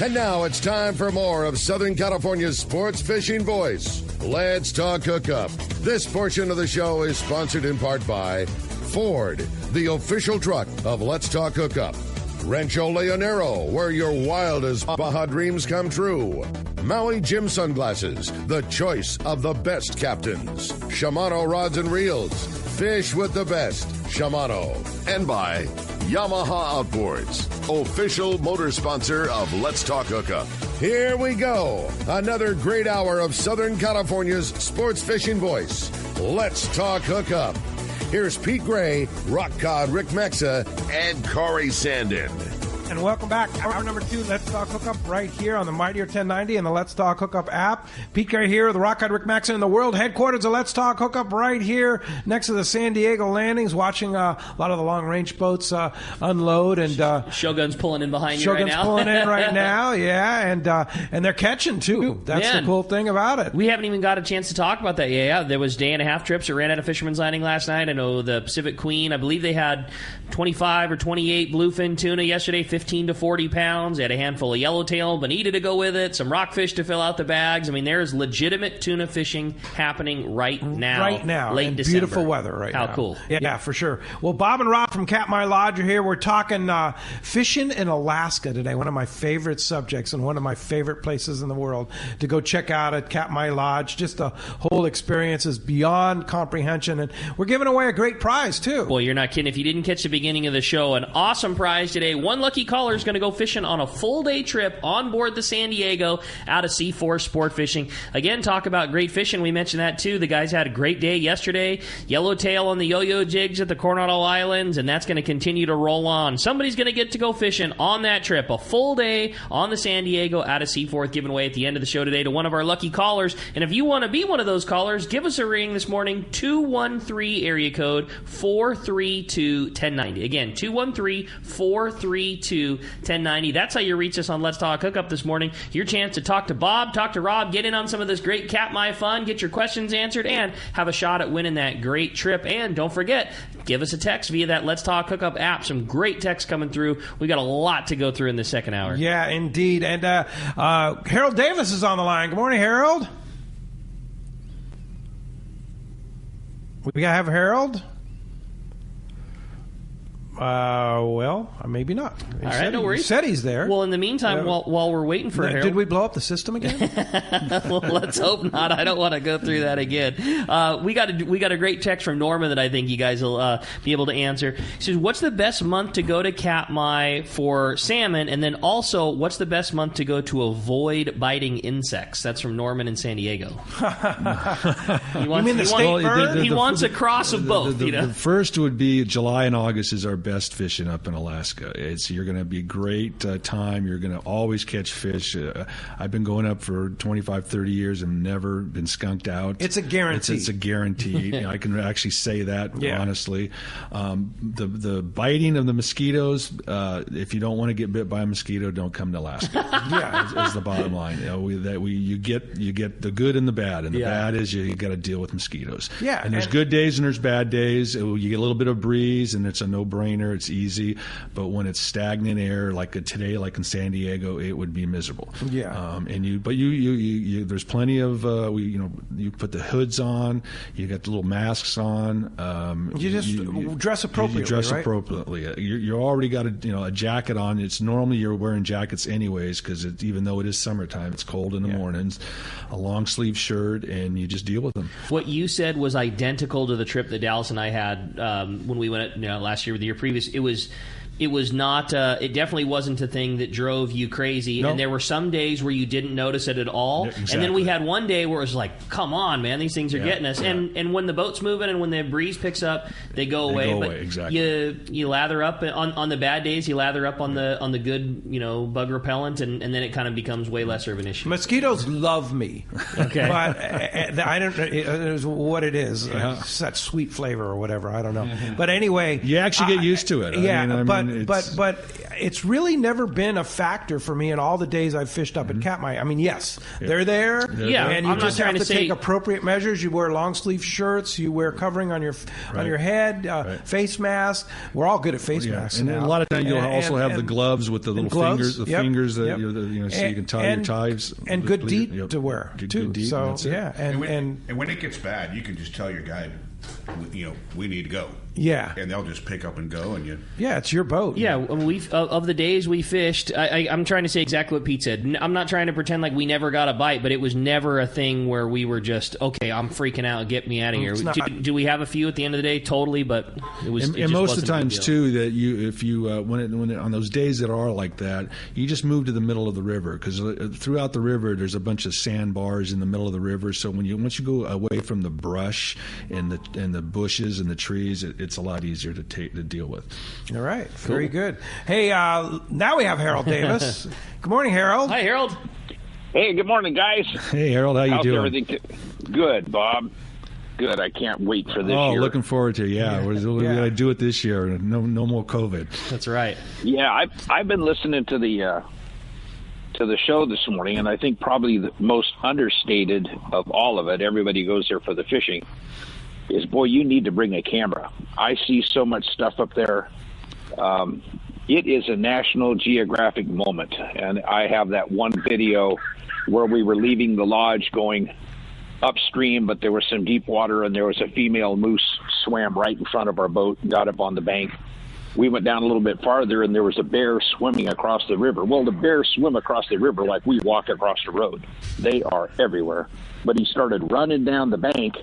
And now it's time for more of Southern California's sports fishing voice. Let's talk hookup. This portion of the show is sponsored in part by Ford, the official truck of Let's Talk Hookup. Rancho Leonero, where your wildest Baja dreams come true. Maui Jim Sunglasses, the choice of the best captains. Shimano Rods and Reels, fish with the best. Shimano. And by Yamaha Outboards, official motor sponsor of Let's Talk Hookup. Here we go. Another great hour of Southern California's sports fishing voice. Let's Talk Hookup. Here's Pete Gray, Rock Cod Rick Mexa, and Corey Sandin. And welcome back. Hour number 2, Let's Talk Hookup, right here on the Mightier 1090 and the Let's Talk Hookup app. Pete Gray here, the Rock Cod Rick Maxon in the world headquarters of Let's Talk Hookup, right here next to the San Diego landings, watching a lot of the long-range boats unload. And Shogun's pulling in behind you right now. Shogun's pulling in right now, yeah, and they're catching, too. That's the cool thing about it. We haven't even got a chance to talk about that. Yeah, there was day-and-a-half trips that ran out of Fisherman's Landing last night. I know the Pacific Queen, I believe they had 25 or 28 bluefin tuna yesterday, 15 to 40 pounds. They had a handful of yellowtail, bonita to go with it, some rockfish to fill out the bags. I mean, there is legitimate tuna fishing happening right now. Right now. Late and December. Beautiful weather right now. How cool. Yeah, for sure. Well, Bob and Rob from Katmai Lodge are here. We're talking fishing in Alaska today, one of my favorite subjects and one of my favorite places in the world to go check out at Katmai Lodge. Just the whole experience is beyond comprehension. And we're giving away a great prize, too. Boy, you're not kidding. If you didn't catch the beginning of the show, an awesome prize today. One lucky caller is going to go fishing on a full-day trip on board the San Diego out of C4 Sport Fishing. Again, talk about great fishing. We mentioned that, too. The guys had a great day yesterday. Yellowtail on the yo-yo jigs at the Coronado Islands, and that's going to continue to roll on. Somebody's going to get to go fishing on that trip. A full day on the San Diego out of Seaforth, given away at the end of the show today to one of our lucky callers. And if you want to be one of those callers, give us a ring this morning, 213 area code 432-1090. Again, 213-432-1090. That's how you reach us on Let's Talk Hookup this morning. Your chance to talk to Bob, talk to Rob, get in on some of this great Katmai fun, get your questions answered, and have a shot at winning that great trip. And don't forget, give us a text via that Let's Talk Hookup app. Some great texts coming through. We got a lot to go through in the second hour. Yeah, indeed. And Harold Davis is on the line. Good morning, Harold. We got to have Harold? Well, maybe not. All right, no worries. He said he's there. Well, in the meantime, while we're waiting for Harold... Did we blow up the system again? Well, let's hope not. I don't want to go through that again. We got a great text from Norman that I think you guys will be able to answer. He says, what's the best month to go to Katmai for salmon? And then also, what's the best month to go to avoid biting insects? That's from Norman in San Diego. He wants a cross of both. The first would be July and August is our best fishing up in Alaska. You're going to be a great time. You're going to always catch fish. I've been going up for 25, 30 years and never been skunked out. It's a guarantee. It's a guarantee. I can actually say that honestly. The biting of the mosquitoes, if you don't want to get bit by a mosquito, don't come to Alaska. is the bottom line. You get the good and the bad. And the bad is you got to deal with mosquitoes. Yeah. And there's good days and there's bad days. You get a little bit of breeze and it's a no-brainer. It's easy, but when it's stagnant air like today, like in San Diego, it would be miserable. Yeah. You there's plenty of you put the hoods on, you got the little masks on. You just dress appropriately. You dress right? appropriately. You already got a jacket on. It's normally you're wearing jackets anyways because even though it is summertime, it's cold in the mornings. A long sleeve shirt, and you just deal with them. What you said was identical to the trip that Dallas and I had when we went last year or the year previous. It was not. It definitely wasn't a thing that drove you crazy. Nope. And there were some days where you didn't notice it at all. Yeah, exactly. And then we had one day where it was like, "Come on, man, these things are getting us." Yeah. And when the boat's moving and when the breeze picks up, they go away. But exactly. You lather up on the bad days. You lather up on the good bug repellent, and then it kind of becomes way lesser of an issue. Mosquitoes love me. Okay, but I don't know what it is. It's that sweet flavor or whatever. I don't know. Mm-hmm. But anyway, you actually get used to it. But it's really never been a factor for me in all the days I've fished up at Katmai. I mean, yes, they're there. Yeah, and you I'm just not have trying to to take say- appropriate measures. You wear long sleeve shirts. You wear covering on your head, face mask. We're all good at face masks. And now. a lot of times you'll also have the gloves with the little gloves, fingers that so you can tie your ties. And good deet to wear too. Good deet, so that's it. yeah, And when it gets bad, you can just tell your guy, we need to go. Yeah. And they'll just pick up and go, and yeah, it's your boat. Yeah, of the days we fished, I'm trying to say exactly what Pete said. I'm not trying to pretend like we never got a bite, but it was never a thing where we were just, okay, I'm freaking out, get me out of here. Do we have a few at the end of the day? Totally, but it was. And most of the times too, that if you on those days that are like that, you just move to the middle of the river, because throughout the river there's a bunch of sandbars in the middle of the river. So once you go away from the brush and the bushes and the trees, it's a lot easier to deal with. All right. Very good. Hey, now we have Harold Davis. Good morning, Harold. Hi, Harold. Hey, good morning, guys. Hey, Harold, how you How's doing? Everything good, Bob. Good. I can't wait for this year. Oh, looking forward to it. Yeah, we're going to do it this year. No more COVID. That's right. Yeah, I've been listening to the show this morning, and I think probably the most understated of all of it, everybody goes there for the fishing, is, boy, you need to bring a camera. I see so much stuff up there. It is a National Geographic moment, and I have that one video where we were leaving the lodge going upstream, but there was some deep water, and there was a female moose swam right in front of our boat and got up on the bank. We went down a little bit farther, and there was a bear swimming across the river. Well, the bears swim across the river like we walk across the road. They are everywhere. But he started running down the bank,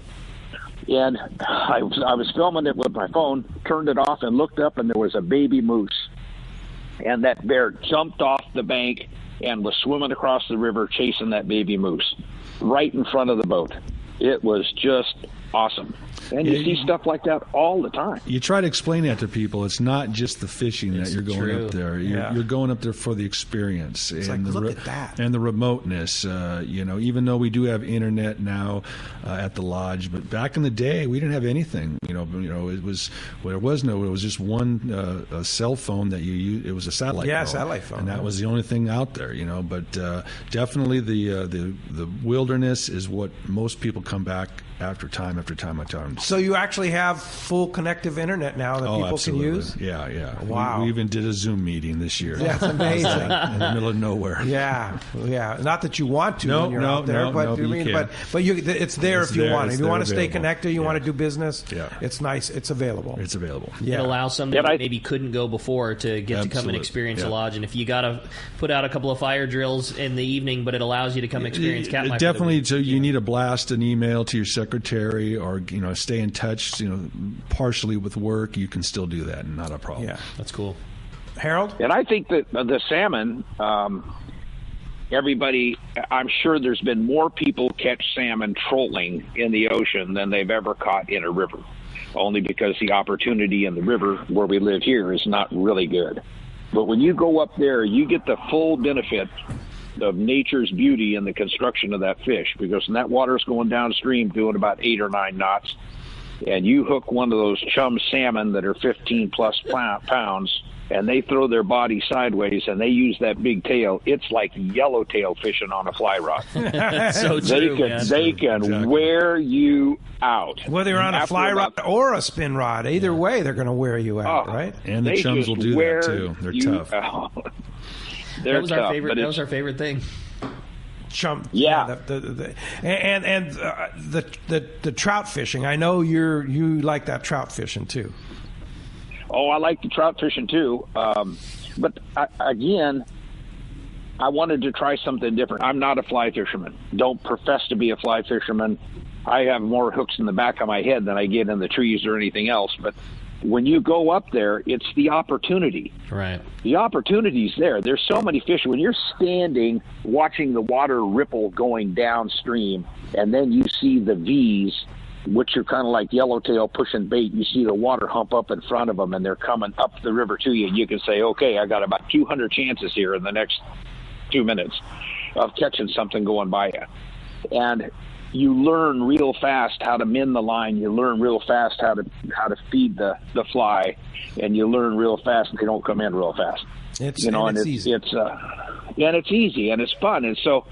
and I was filming it with my phone, turned it off, and looked up, and there was a baby moose. And that bear jumped off the bank and was swimming across the river chasing that baby moose right in front of the boat. It was just awesome. And you see stuff like that all the time. You try to explain that to people. It's not just the fishing that you're going up there. You're going up there for the experience. It's and like, look at that. And the remoteness. Even though we do have internet now at the lodge, but back in the day, we didn't have anything. It was just one cell phone that you used. It was a satellite phone. Yeah, satellite phone. And that was the only thing out there, But definitely the wilderness is what most people come back after time after time after time. So you actually have full connective internet now that people absolutely. can use? Yeah. Wow. We even did a Zoom meeting this year. That's amazing. In the middle of nowhere. Yeah. Not that you want to when you're out there, but it's there if you want. If you want to stay connected, you want to do business, it's nice. It's available. Yeah. It allows somebody that maybe couldn't go before to get to come and experience the lodge. And if you got to put out a couple of fire drills in the evening, but it allows you to come experience Katmai. Definitely. So you need to blast an email to your secretary, or stay in touch. Partially with work, you can still do that, not a problem. Yeah, that's cool. Harold? And I think that the salmon, I'm sure there's been more people catch salmon trolling in the ocean than they've ever caught in a river, only because the opportunity in the river where we live here is not really good. But when you go up there, you get the full benefit of nature's beauty in the construction of that fish, because when that water's going downstream doing about 8 or 9 knots, and you hook one of those chum salmon that are 15 plus pounds, and they throw their body sideways and they use that big tail, it's like yellowtail fishing on a fly rod. So true, they can wear you out. Whether you're on a fly rod or a spin rod, either way they're going to wear you out, right? And the chums will do that too. They're tough. That was our favorite thing. Chum, yeah. The trout fishing. I know you like that trout fishing too. Oh, I like the trout fishing too. But again, I wanted to try something different. I'm not a fly fisherman. Don't profess to be a fly fisherman. I have more hooks in the back of my head than I get in the trees or anything else. But when you go up there, it's the opportunity. Right. The opportunity's there. There's so many fish. When you're standing watching the water ripple going downstream, and then you see the V's, which are kind of like yellowtail pushing bait, you see the water hump up in front of them, and they're coming up the river to you, and you can say, okay, I got about 200 chances here in the next 2 minutes of catching something going by you. And you learn real fast how to mend the line. You learn real fast how to feed the fly, and you learn real fast they don't come in real fast. It's easy. It's easy and it's fun. And so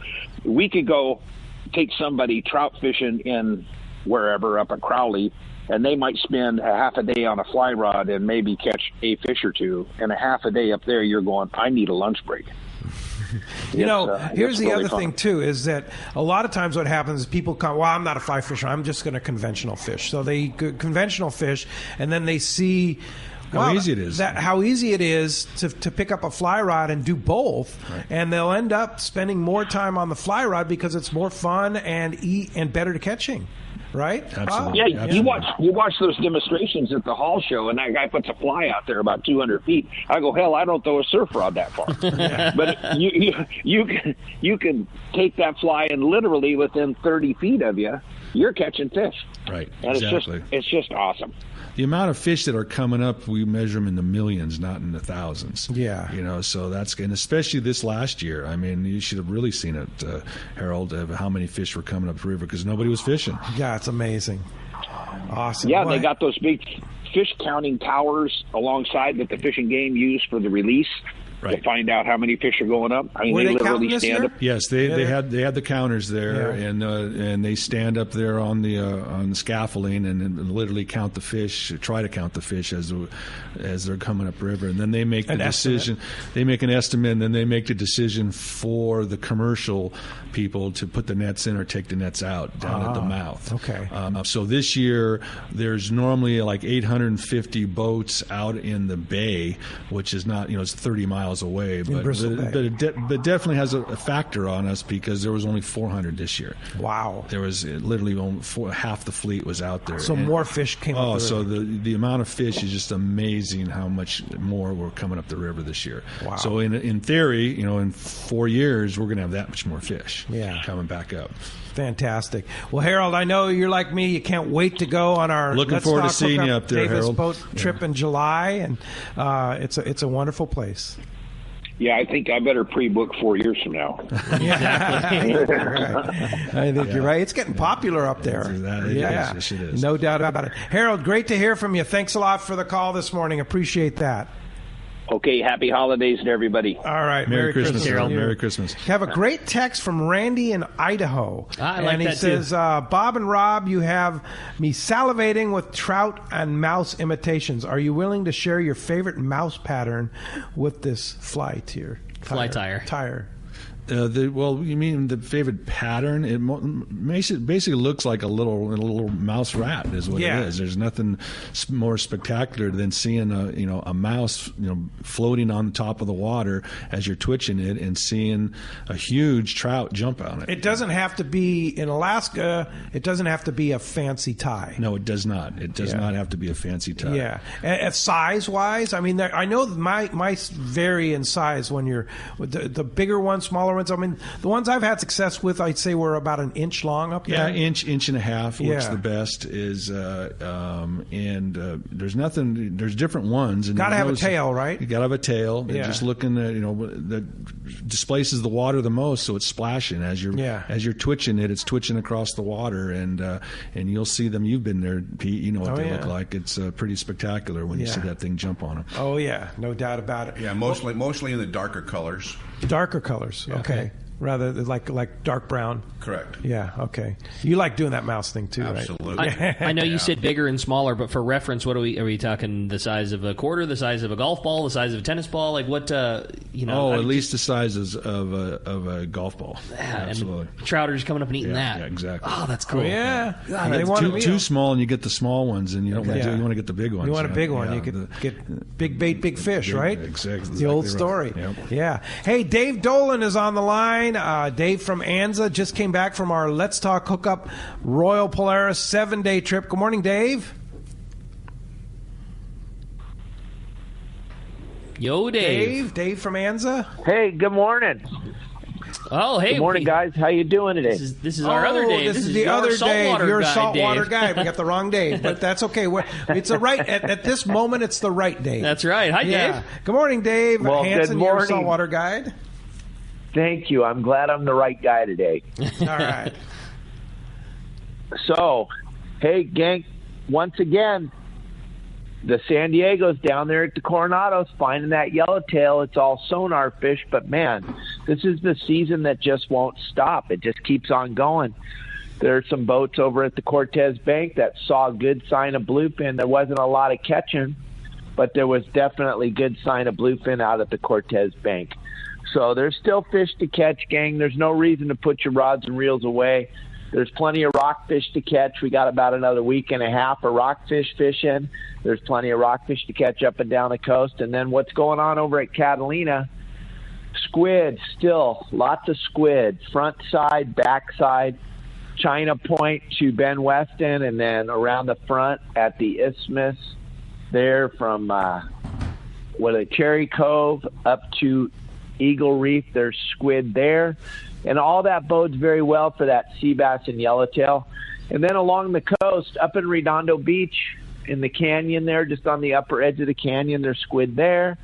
we could go take somebody trout fishing in wherever up at Crowley, and they might spend a half a day on a fly rod and maybe catch a fish or two. And a half a day up there, you're going, I need a lunch break. Here's the other thing, too, is that a lot of times what happens is people come, well, I'm not a fly fisher. I'm just going to conventional fish. So they conventional fish, and then they see how easy it is. How easy it is to pick up a fly rod and do both, right. And they'll end up spending more time on the fly rod because it's more fun and better to catching. Right? Absolutely. Yeah, Absolutely. You watch those demonstrations at the Hall show, and that guy puts a fly out there about 200 feet. I go, hell, I don't throw a surf rod that far. But you can take that fly, and literally within 30 feet of you, you're catching fish. Right. And exactly. it's just awesome. The amount of fish that are coming up, we measure them in the millions, not in the thousands. Yeah. So that's, and especially this last year. I mean, you should have really seen it, Harold, of how many fish were coming up the river because nobody was fishing. Yeah, it's amazing. Awesome. Yeah, they got those big fish counting towers alongside that the fishing game used for the release. Right. To find out how many fish are going up. I mean, Were they literally stand up. Yes, they had the counters there, and they stand up there on the scaffolding and literally count the fish, try to count the fish as they're coming up river, and then they make the decision. They make an estimate, and then they make the decision for the commercial people to put the nets in or take the nets out down at the mouth. Okay. So this year there's normally like 850 boats out in the bay, which is not it's 30 miles away, but it definitely has a factor on us because there was only 400 this year. Wow. There was literally only half the fleet was out there. So more fish came up the river. So the amount of fish is just amazing how much more were coming up the river this year. Wow. So in theory, in 4 years, we're going to have that much more fish coming back up. Fantastic. Well, Harold, I know you're like me. You can't wait to go on our Looking forward to seeing you up there, Davis Harold. boat trip in July, and it's a wonderful place. Yeah, I think I better pre-book 4 years from now. I think you're right. It's getting popular up there. Yes, it is. No doubt about it. Harold, great to hear from you. Thanks a lot for the call this morning. Appreciate that. Okay, happy holidays to everybody. All right. Merry Christmas, Harold. Merry Christmas. Have a great text from Randy in Idaho. I like and he that says, too. Bob and Rob, you have me salivating with trout and mouse imitations. Are you willing to share your favorite mouse pattern with this fly tire? Tire. You mean the favorite pattern? It basically looks like a little mouse rat is what it is. There's nothing more spectacular than seeing a mouse floating on the top of the water as you're twitching it and seeing a huge trout jump on it. It doesn't have to be in Alaska. It doesn't have to be a fancy tie. No, it does not. It does not have to be a fancy tie. Yeah. Size wise, I mean, I know mice vary in size when you're the bigger ones, smaller ones. I mean, the ones I've had success with, I'd say were about an inch long up there. Yeah, inch and a half works the best. There's nothing. There's different ones. Got to have a tail, right? You got to have a tail. Yeah. Just looking at that displaces the water the most, so it's splashing as you're twitching it. It's twitching across the water, and you'll see them. You've been there, Pete. You know what they look like. It's pretty spectacular when you see that thing jump on them. Oh yeah, no doubt about it. Yeah, mostly in the darker colors. Darker colors, okay. Rather like dark brown. Correct. Yeah, okay. You like doing that mouse thing too, Absolutely. right? I know you said bigger and smaller, but for reference, what are we talking? The size of a quarter, the size of a golf ball, the size of a tennis ball? Like what? At least the sizes of a golf ball. Absolutely. And trout are just coming up and eating that. Yeah, exactly. Oh, that's cool. Oh, yeah. It's too small, and you get the small ones, and you don't want to. You want to get the big ones. You want a big one. You could get big bait, big fish, right? Exactly. The old story. Yep. Yeah. Hey, Dave Dolan is on the line. Dave from Anza just came back from our Let's Talk Hookup Royal Polaris 7-day trip. Good morning, Dave. Yo, Dave. Dave from Anza. Hey, good morning. Oh, hey. Good morning, guys. How you doing today? This is our other Dave. This is the other Dave. You're a saltwater Dave. guy. We got the wrong Dave, but that's okay. It's the right at this moment. It's the right Dave. That's right. Hi, Dave. Good morning, Dave. Well, Hanson, good morning. you're a saltwater guide. Thank you. I'm glad I'm the right guy today. All right. So, hey, gang, once again, the San Diego's down there at the Coronados finding that yellowtail. It's all sonar fish, but man, this is the season that just won't stop. It just keeps on going. There are some boats over at the Cortez Bank that saw a good sign of bluefin. There wasn't a lot of catching, but there was definitely good sign of bluefin out at the Cortez Bank. So there's still fish to catch, gang. There's no reason to put your rods and reels away. There's plenty of rockfish to catch. We got about another week and a half of rockfish fishing. There's plenty of rockfish to catch up and down the coast. And then what's going on over at Catalina? Squid, still lots of squid, front side, back side, China Point to Ben Weston, and then around the front at the Isthmus there from Cherry Cove up to Eagle Reef. There's squid there. And all that bodes very well for that sea bass and yellowtail. And then along the coast, up in Redondo Beach, in the canyon there, just on the upper edge of the canyon, there's squid there.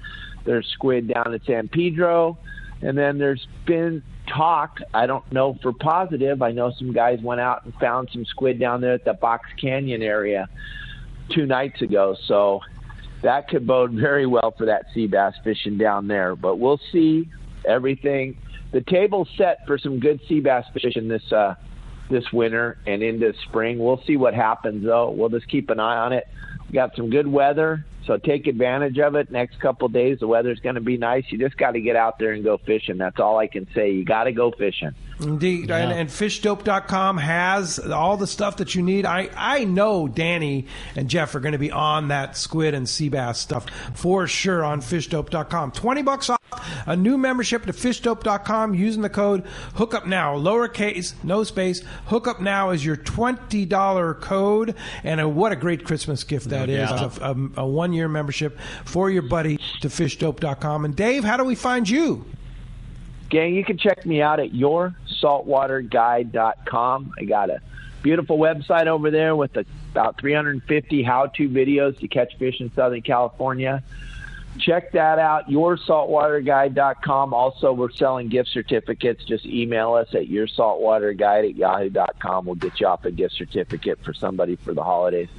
There's squid down at San Pedro. And then there's been talk, I don't know for positive, I know some guys went out and found some squid down there at the Box Canyon area 2 nights ago. So that could bode very well for that sea bass fishing down there. But we'll see everything. The table's set for some good sea bass fishing this winter and into spring. We'll see what happens, though. We'll just keep an eye on it. We got some good weather, so take advantage of it. Next couple of days, the weather's going to be nice. You just got to get out there and go fishing. That's all I can say. You got to go fishing. Indeed. Yeah. And fishdope.com has all the stuff that you need. I know Danny and Jeff are going to be on that squid and sea bass stuff for sure on fishdope.com. $20 off a new membership to fishdope.com using the code Hookup Now, lowercase, no space. Hookup Now is your $20 code, and what a great Christmas gift that is. A 1-year membership for your buddy to fishdope.com. And Dave, how do we find you? Gang, you can check me out at yoursaltwaterguide.com. I got a beautiful website over there with about 350 how-to videos to catch fish in Southern California. Check that out, yoursaltwaterguide.com. Also, we're selling gift certificates. Just email us at yoursaltwaterguide@yahoo.com. We'll get you off a gift certificate for somebody for the holidays.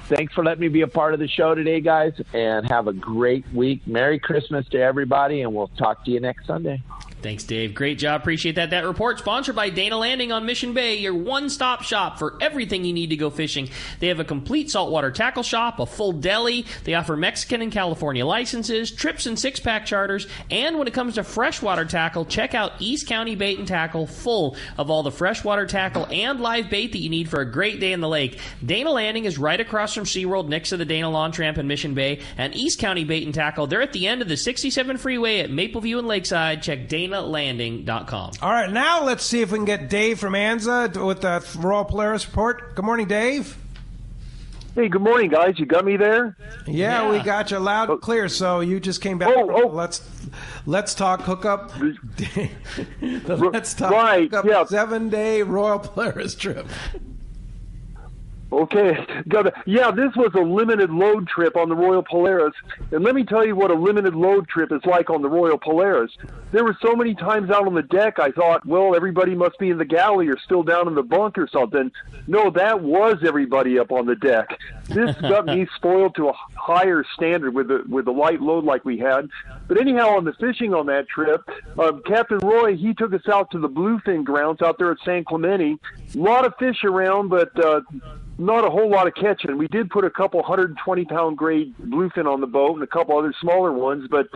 Thanks for letting me be a part of the show today, guys, and have a great week. Merry Christmas to everybody, and we'll talk to you next Sunday. Thanks, Dave. Great job. Appreciate that. That report sponsored by Dana Landing on Mission Bay, your one-stop shop for everything you need to go fishing. They have a complete saltwater tackle shop, a full deli. They offer Mexican and California licenses, trips and six-pack charters, and when it comes to freshwater tackle, check out East County Bait and Tackle, full of all the freshwater tackle and live bait that you need for a great day in the lake. Dana Landing is right across from SeaWorld next to the Dana Lawn Tramp in Mission Bay, and East County Bait and Tackle, they're at the end of the 67 freeway at Mapleview and Lakeside. Check DanaLanding.com. All right, now let's see if we can get Dave from Anza with the Royal Polaris report. Good morning, Dave. Hey, good morning, guys. You got me there? Yeah. We got you loud and clear. So you just came back. Let's talk hookup. Let's talk hookup. Yeah. 7-day Royal Polaris trip. Okay. Yeah, this was a limited load trip on the Royal Polaris. And let me tell you what a limited load trip is like on the Royal Polaris. There were so many times out on the deck I thought, well, everybody must be in the galley or still down in the bunk or something. No, that was everybody up on the deck. This got me spoiled to a higher standard with the light load like we had. But anyhow, on the fishing on that trip, Captain Roy, he took us out to the bluefin grounds out there at San Clemente. A lot of fish around, but not a whole lot of catching. We did put a couple 120-pound grade bluefin on the boat and a couple other smaller ones, but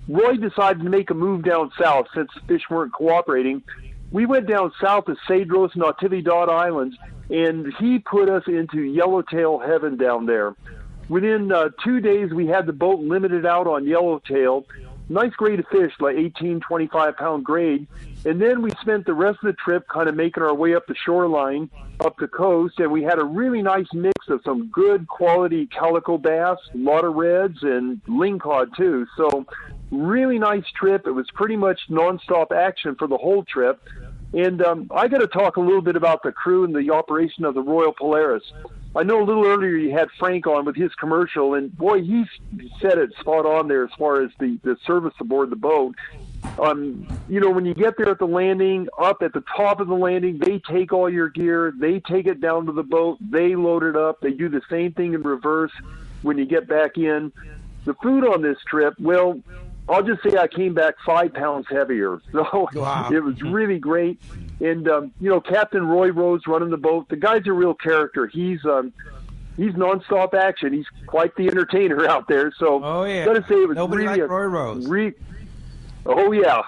Roy decided to make a move down south since the fish weren't cooperating. We went down south to Cedros and Natividad Islands, and he put us into yellowtail heaven down there. Within 2 days, we had the boat limited out on yellowtail. Nice grade of fish, like 18, 25-pound grade. And then we spent the rest of the trip kind of making our way up the shoreline, up the coast, and we had a really nice mix of some good quality calico bass, a lot of reds, and lingcod too. So really nice trip. It was pretty much nonstop action for the whole trip. And I got to talk a little bit about the crew and the operation of the Royal Polaris. I know a little earlier you had Frank on with his commercial, and boy, he said it spot on there as far as the service aboard the boat. when you get there at the landing, up at the top of the landing, they take all your gear, they take it down to the boat, they load it up, they do the same thing in reverse when you get back in. The food on this trip, well, I'll just say I came back 5 pounds heavier. So wow. It was really great. And, Captain Roy Rose running the boat, the guy's a real character. He's nonstop action. He's quite the entertainer out there. So yeah. Gotta say it was Nobody really like Roy Rose. Oh, yeah.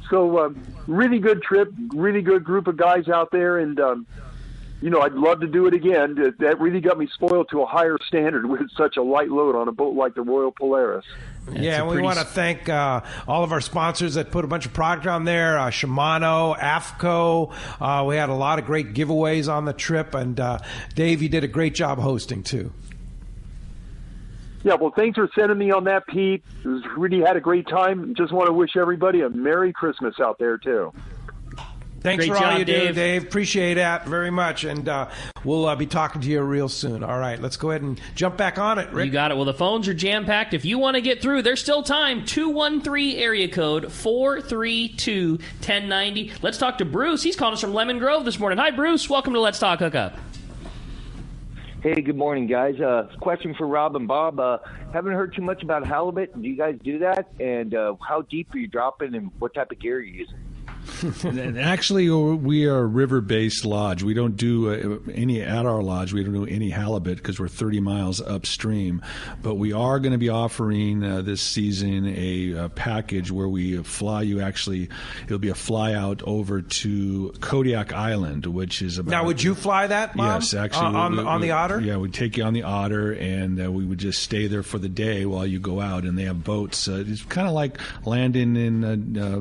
So, really good trip, really good group of guys out there, and, I'd love to do it again. That really got me spoiled to a higher standard with such a light load on a boat like the Royal Polaris. Yeah, we want to thank all of our sponsors that put a bunch of product on there, Shimano, AFCO. We had a lot of great giveaways on the trip, and Dave, you did a great job hosting, too. Yeah, well, thanks for sending me on that, Pete. Really had a great time. Just want to wish everybody a Merry Christmas out there, too. Thanks for all you do, Dave. Appreciate that very much. And we'll be talking to you real soon. All right, let's go ahead and jump back on it, Rick. You got it. Well, the phones are jam-packed. If you want to get through, there's still time. 213 area code 432-1090. Let's talk to Bruce. He's calling us from Lemon Grove this morning. Hi, Bruce. Welcome to Let's Talk Hookup. Hey, good morning, guys. Question for Rob and Bob. Haven't heard too much about halibut. Do you guys do that? And how deep are you dropping, and what type of gear are you using? Actually, we are a river-based lodge. We don't do any at our lodge. We don't do any halibut because we're 30 miles upstream. But we are going to be offering this season a package where we fly you. Actually, it'll be a fly out over to Kodiak Island, which is about. Now, would you fly that, Bob? Yes, actually, on the Otter. Yeah, we'd take you on the Otter, and we would just stay there for the day while you go out. And they have boats. It's kind of like landing in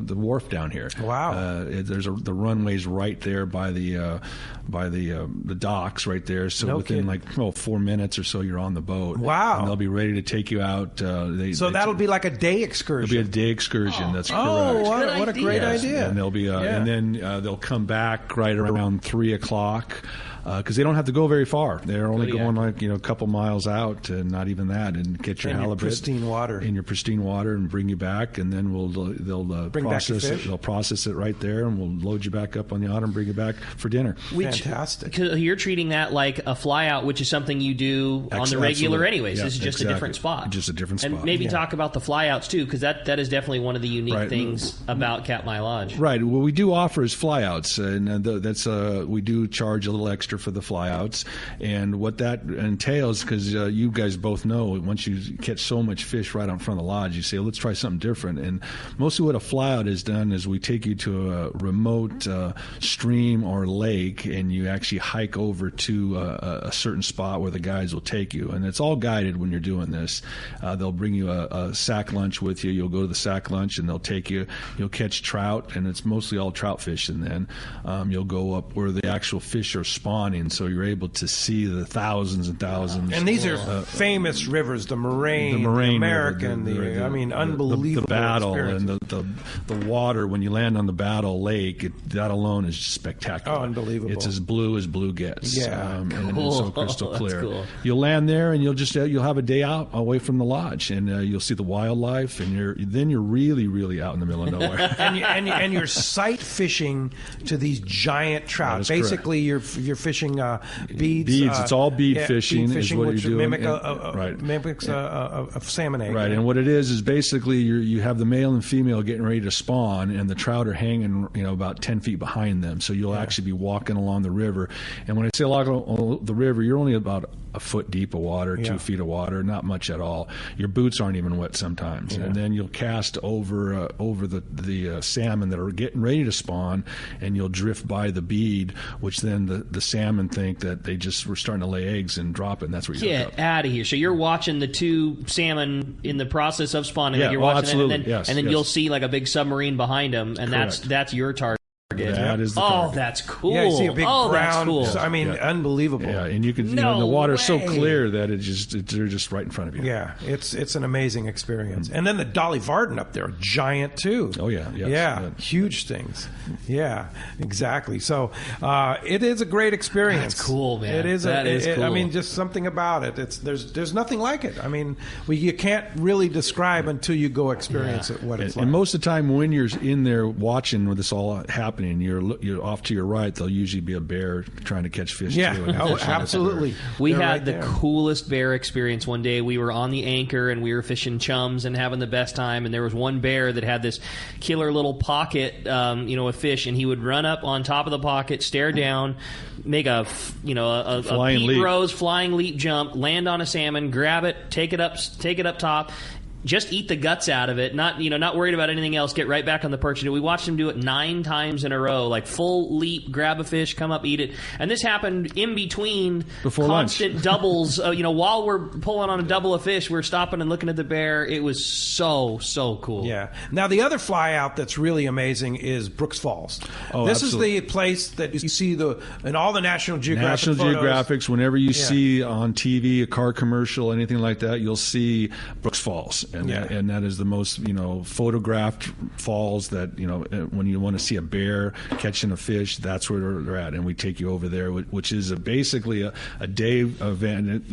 the wharf down here. Wow. There's the runways right there by the docks right there. So within 4 minutes or so, you're on the boat. Wow! And they'll be ready to take you out. That'll be like a day excursion. It'll be a day excursion. That's correct. Oh, what a great idea! And they'll be, and then they'll come back right around 3:00. Because they don't have to go very far. They're only going a couple miles out, and not even that, and get your halibut pristine water in your pristine water, and bring you back, and then they'll process it. They'll process it right there, and we'll load you back up on the Otter and bring you back for dinner. Fantastic. You're treating that like a fly out, which is something you do on the regular anyways. Yeah, this is just a different spot. Just a different spot. And maybe talk about the fly outs too, because that is definitely one of the unique things about Katmai Lodge. Right. What we do offer is fly outs, and that's we do charge a little extra for the fly outs. And what that entails, because you guys both know, once you catch so much fish right out in front of the lodge, you say, let's try something different. And mostly what a fly out is done is we take you to a remote stream or lake, and you actually hike over to a certain spot where the guides will take you. And it's all guided when you're doing this. They'll bring you a sack lunch with you. You'll go to the sack lunch, and they'll take you. You'll catch trout, and it's mostly all trout fishing then. You'll go up where the actual fish are spawning, so you're able to see the thousands and thousands. And these are famous rivers, the Moraine, the American, unbelievable the Battle experience. and the water. When you land on the Battle Lake, that alone is just spectacular. Oh, unbelievable! It's as blue gets. Yeah, and it's so crystal clear. Cool. You'll land there, and you'll have a day out away from the lodge, and you'll see the wildlife, and you're really, really out in the middle of nowhere. and you're sight fishing to these giant trout. Basically, you're fishing beads. It's all bead fishing. Bead fishing, is what which you're doing. mimics a salmon egg. Right, and what it is basically you have the male and female getting ready to spawn, and the trout are hanging, about 10 feet behind them. So you'll actually be walking along the river. And when I say along the river, you're only about a foot deep of water, 2 feet of water, not much at all. Your boots aren't even wet sometimes. And then you'll cast over the salmon that are getting ready to spawn, and you'll drift by the bead, which then the salmon think that they just were starting to lay eggs and drop it, and that's where you get out of here. So you're watching the two salmon in the process of spawning. Yeah, you're watching absolutely. Them, and then you'll see like a big submarine behind them, and Correct. that's your target. That is the Oh, target. that's cool. Yeah, you see a big brown. That's cool. So, I mean, unbelievable. Yeah, and you can, No and the water's so way. clear that they're just right in front of you. Yeah, it's an amazing experience. And then the Dolly Varden up there, giant too. Oh, yeah, yes, yeah, yeah. huge things. Yeah, exactly. So it is a great experience. That's cool, man. It is. That is I cool. mean, just something about it. There's nothing like it. I mean, you can't really describe until you go experience it what it's like. And most of the time, when you're in there watching with this all happening, you're off to your right. There'll usually be a bear trying to catch fish. Yeah, too, and oh, absolutely. We They're had right the there. coolest bear experience one day. We were on the anchor and we were fishing chums and having the best time. And there was one bear that had this killer little pocket, a fish, and he would run up on top of the pocket, stare down, make a Flying Pete leap. Rose flying leap jump, land on a salmon, grab it, take it up top. Just eat the guts out of it, not worried about anything else. Get right back on the perch. We watched him do it 9 times in a row, like full leap, grab a fish, come up, eat it. And this happened in between Before constant lunch. doubles. While we're pulling on a double of fish, we're stopping and looking at the bear. It was so cool. Yeah. Now the other fly out that's really amazing is Brooks Falls. Oh, this absolutely. is the place that you see in all the National Geographic National photos. Geographics, whenever you see on TV a car commercial, anything like that, you'll see Brooks Falls. And, and that is the most, photographed falls that, when you want to see a bear catching a fish, that's where they're at. And we take you over there, which is basically a day event.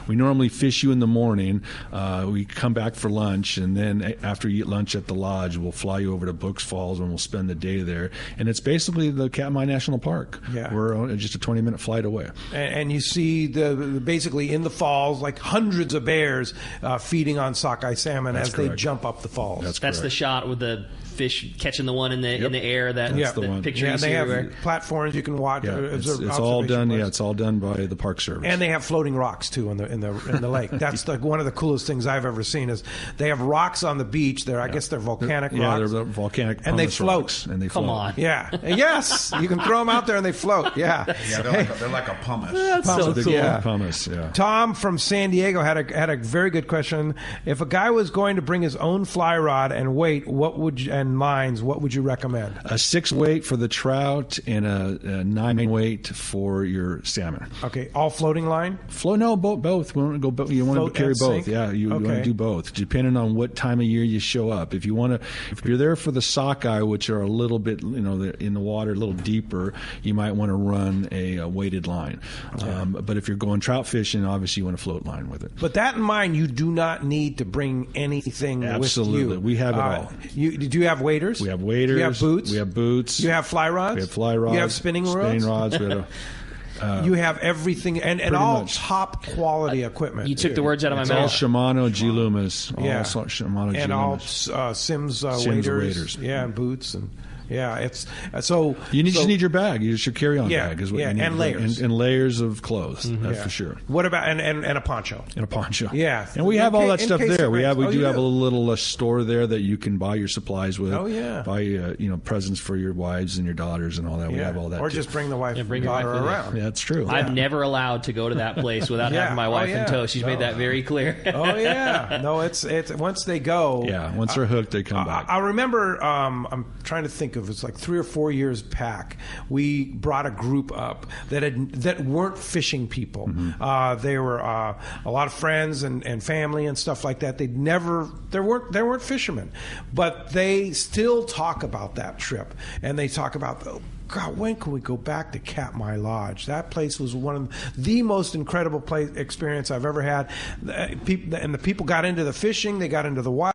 We normally fish you in the morning. We come back for lunch, and then after you eat lunch at the lodge, we'll fly you over to Brooks Falls, and we'll spend the day there. And it's basically the Katmai National Park. Yeah. We're just a 20-minute flight away. And you see basically in the falls like hundreds of bears feeding on sockeye salmon as they jump up the falls. That's the shot with the fish catching the one in the air. That's the one. Picture. Yeah, you they see have everywhere. platforms you can watch. Yeah, it's all done. Yeah, it's all done by the Park Service. And they have floating rocks too in the lake. That's one of the coolest things I've ever seen. Is they have rocks on the beach. I guess they're volcanic rocks. Yeah, they're volcanic. And they pumice float. rocks, and they Come float. on. Yeah. Yes, you can throw them out there and they float. Yeah. Yeah, they're like a pumice. That's so They're cool. Yeah. pumice. Yeah. Tom from San Diego had a very good question. If a guy was going to bring his own fly rod and weight, and lines, what would you recommend? A 6 weight for the trout and a 9 weight for your salmon. Okay, all floating line? No, both. We want to go. You want Float to carry and both. sink? Yeah, you want to do both, depending on what time of year you show up. If you're there for the sockeye, which are a little bit, they're in the water a little deeper, you might want to run a weighted line. But if you're going trout fishing, obviously you want a float line with it. But that in mind, you do not need to bring anything Absolutely. with you. We have it all. Do you have waders? We have waders. Do you have boots? We have boots. You have fly rods? We have fly rods. You have spinning rods? We have you have everything and all much. top quality equipment. You took the words out of my It's mouth. all Shimano G Loomis. Yeah. All Shimano G and all Loomis. Sims Sims waders. waders. Yeah, and boots and it's so. You just need your bag. You just your carry-on bag is what you need. and layers and layers of clothes. That's for sure. What about and a poncho? And a poncho. Yeah, and we have all that in stuff case there. it We rains. do have a little store there that you can buy your supplies with. Oh, yeah. Buy presents for your wives and your daughters and all that. We have all that. Or too. just bring the wife, bring your daughter wife with you. around. Yeah, that's true. I'm never allowed to go to that place without having my wife in tow. She's made that very clear. Oh yeah, no, it's once they go. Yeah, once they're hooked, they come back. I remember. I'm trying to think of. It's like 3 or 4 years back. We brought a group up that weren't fishing people. They were a lot of friends and family and stuff like that. They weren't fishermen, but they still talk about that trip, and they talk about God, when can we go back to Katmai Lodge? That place was one of the most incredible experience I've ever had. The people got into the fishing, they got into the wild.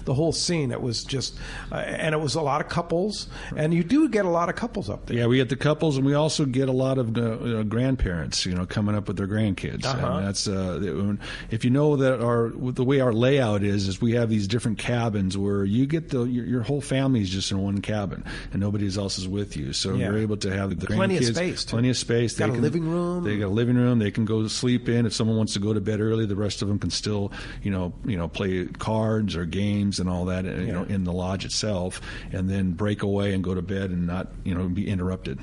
The whole scene, it was just, and it was a lot of couples, and you do get a lot of couples up there. Yeah, we get the couples, and we also get a lot of grandparents, coming up with their grandkids. And that's if you know that the way our layout is we have these different cabins where you get your whole family is just in one cabin, and nobody else is with you. So you're able to have the plenty grandkids, of space. Plenty of space. Got a living room. They got a living room. They can go to sleep in. If someone wants to go to bed early, the rest of them can still, play cards or games and all that, in the lodge itself, and then break away and go to bed and not, be interrupted.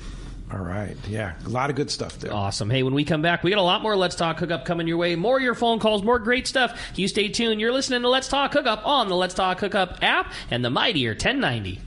All right. Yeah. A lot of good stuff there. Awesome. Hey, when we come back, we got a lot more Let's Talk Hookup coming your way. More of your phone calls, more great stuff. You stay tuned. You're listening to Let's Talk Hookup on the Let's Talk Hookup app and the mightier 1090.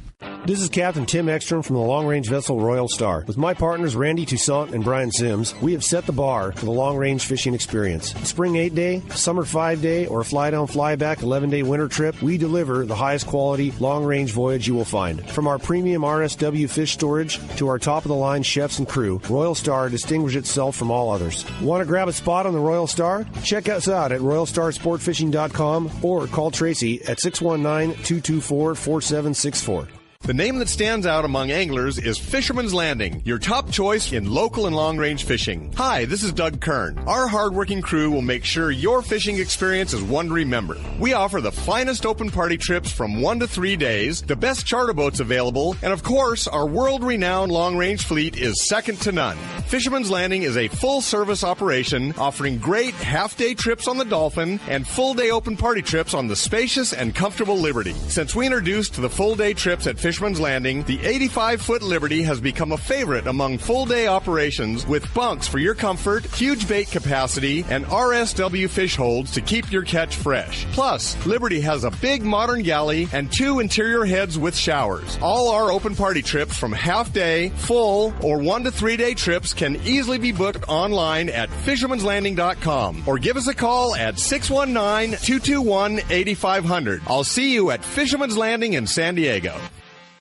This is Captain Tim Ekstrom from the long-range vessel Royal Star. With my partners Randy Toussaint and Brian Sims, we have set the bar for the long-range fishing experience. Spring 8-day, summer 5-day, or a fly-down, fly-back 11-day winter trip, we deliver the highest quality long-range voyage you will find. From our premium RSW fish storage to our top-of-the-line chefs and crew, Royal Star distinguishes itself from all others. Want to grab a spot on the Royal Star? Check us out at RoyalStarSportFishing.com or call Tracy at 619-224-4764. The name that stands out among anglers is Fisherman's Landing, your top choice in local and long-range fishing. Hi, this is Doug Kern. Our hardworking crew will make sure your fishing experience is one to remember. We offer the finest open party trips from 1 to 3 days, the best charter boats available, and of course, our world-renowned long-range fleet is second to none. Fisherman's Landing is a full-service operation offering great half-day trips on the Dolphin and full-day open party trips on the spacious and comfortable Liberty. Since we introduced the full-day trips at Fisherman's Landing, the 85-foot Liberty has become a favorite among full-day operations with bunks for your comfort, huge bait capacity, and RSW fish holds to keep your catch fresh. Plus, Liberty has a big modern galley and 2 interior heads with showers. All our open party trips from half-day, full, or 1 to 3 day trips can easily be booked online at fishermanslanding.com or give us a call at 619-221-8500. I'll see you at Fisherman's Landing in San Diego.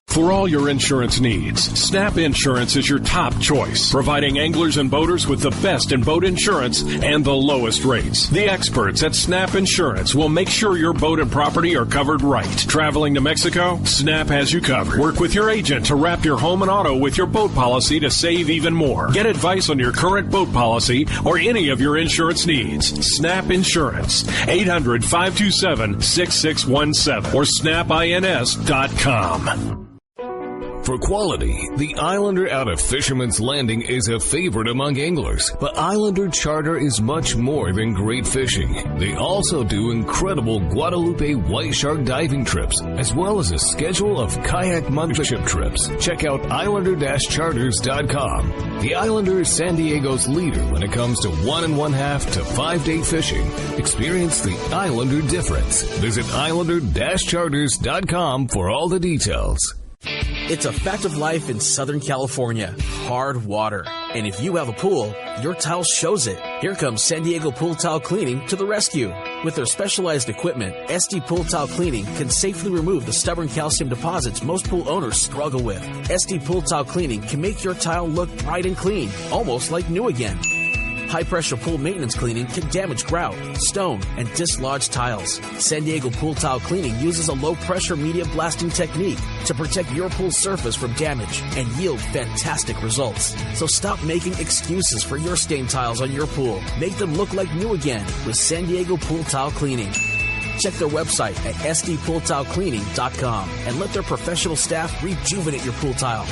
For all your insurance needs, Snap Insurance is your top choice, providing anglers and boaters with the best in boat insurance and the lowest rates. The experts at Snap Insurance will make sure your boat and property are covered right. Traveling to Mexico? Snap has you covered. Work with your agent to wrap your home and auto with your boat policy to save even more. Get advice on your current boat policy or any of your insurance needs. Snap Insurance, 800-527-6617 or snapins.com. For quality, the Islander out of Fisherman's Landing is a favorite among anglers. But Islander Charter is much more than great fishing. They also do incredible Guadalupe white shark diving trips, as well as a schedule of kayak mothership trips. Check out Islander-Charters.com. The Islander is San Diego's leader when it comes to 1 1/2 to 5 day fishing. Experience the Islander difference. Visit Islander-Charters.com for all the details. It's a fact of life in Southern California. Hard water. And if you have a pool, your tile shows it. Here comes San Diego Pool Tile Cleaning to the rescue. With their specialized equipment, SD Pool Tile Cleaning can safely remove the stubborn calcium deposits most pool owners struggle with. SD Pool Tile Cleaning can make your tile look bright and clean, almost like new again. High-pressure pool maintenance cleaning can damage grout, stone, and dislodge tiles. San Diego Pool Tile Cleaning uses a low-pressure media blasting technique to protect your pool surface from damage and yield fantastic results. So stop making excuses for your stained tiles on your pool. Make them look like new again with San Diego Pool Tile Cleaning. Check their website at sdpooltilecleaning.com and let their professional staff rejuvenate your pool tile.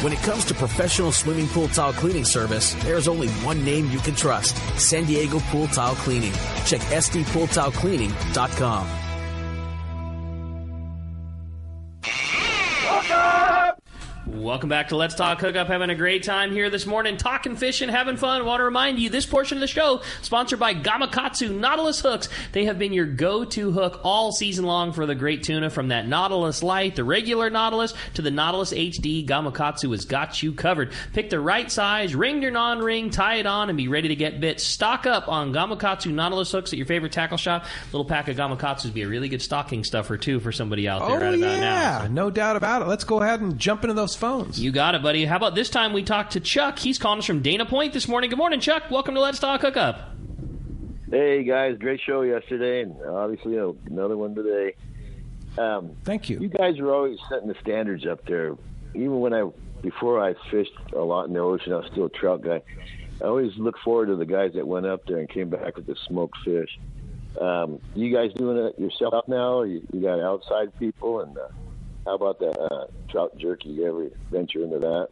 When it comes to professional swimming pool tile cleaning service, there's only one name you can trust: San Diego Pool Tile Cleaning. Check sdpooltilecleaning.com. Welcome back to Let's Talk Hookup. Having a great time here this morning, talking fishing, having fun. Want to remind you, this portion of the show sponsored by Gamakatsu Nautilus Hooks. They have been your go-to hook all season long for the great tuna. From that Nautilus Light, the regular Nautilus, to the Nautilus HD, Gamakatsu has got you covered. Pick the right size, ring or non-ring, tie it on, and be ready to get bit. Stock up on Gamakatsu Nautilus Hooks at your favorite tackle shop. A little pack of Gamakatsu would be a really good stocking stuffer, too, for somebody out there right about now. No doubt about it. Let's go ahead and jump into those phones. You got it, buddy. How about this time we talk to Chuck? He's calling us from Dana Point this morning. Good morning, Chuck. Welcome to Let's Talk Hookup. Hey, guys. Great show yesterday, and obviously another one today. Thank you. You guys are always setting the standards up there. Even before I fished a lot in the ocean, I was still a trout guy. I always look forward to the guys that went up there and came back with the smoked fish. You guys doing it yourself now? You got outside people, and how about the trout jerky? You ever venture into that?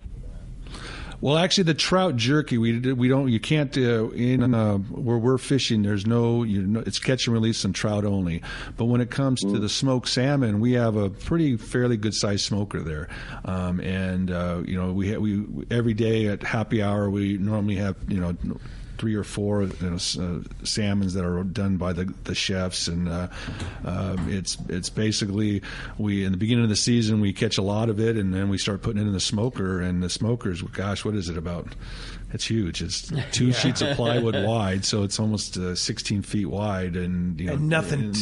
Well, actually, the trout jerky you can't where we're fishing. There's no it's catch and release and trout only. But when it comes to the smoked salmon, we have a fairly good sized smoker there, and we every day at happy hour we normally have 3 or 4 salmons that are done by the chefs, and it's basically in the beginning of the season we catch a lot of it, and then we start putting it in the smoker, and the smokers, gosh, what is it about? It's huge. It's 2 sheets of plywood wide, so it's almost 16 feet wide, and nothing.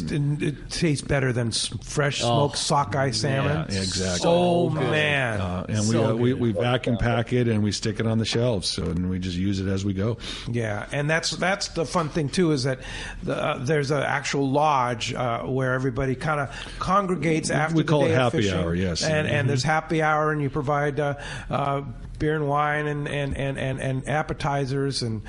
It tastes better than fresh smoked sockeye salmon. Yeah, exactly. Oh man! And we vacuum pack it and we stick it on the shelves, and we just use it as we go. Yeah, and that's the fun thing too, is that there's an actual lodge where everybody kind of congregates after we the call day it of happy fishing. hour. Yes, and there's happy hour, and you provide beer and wine and appetizers, and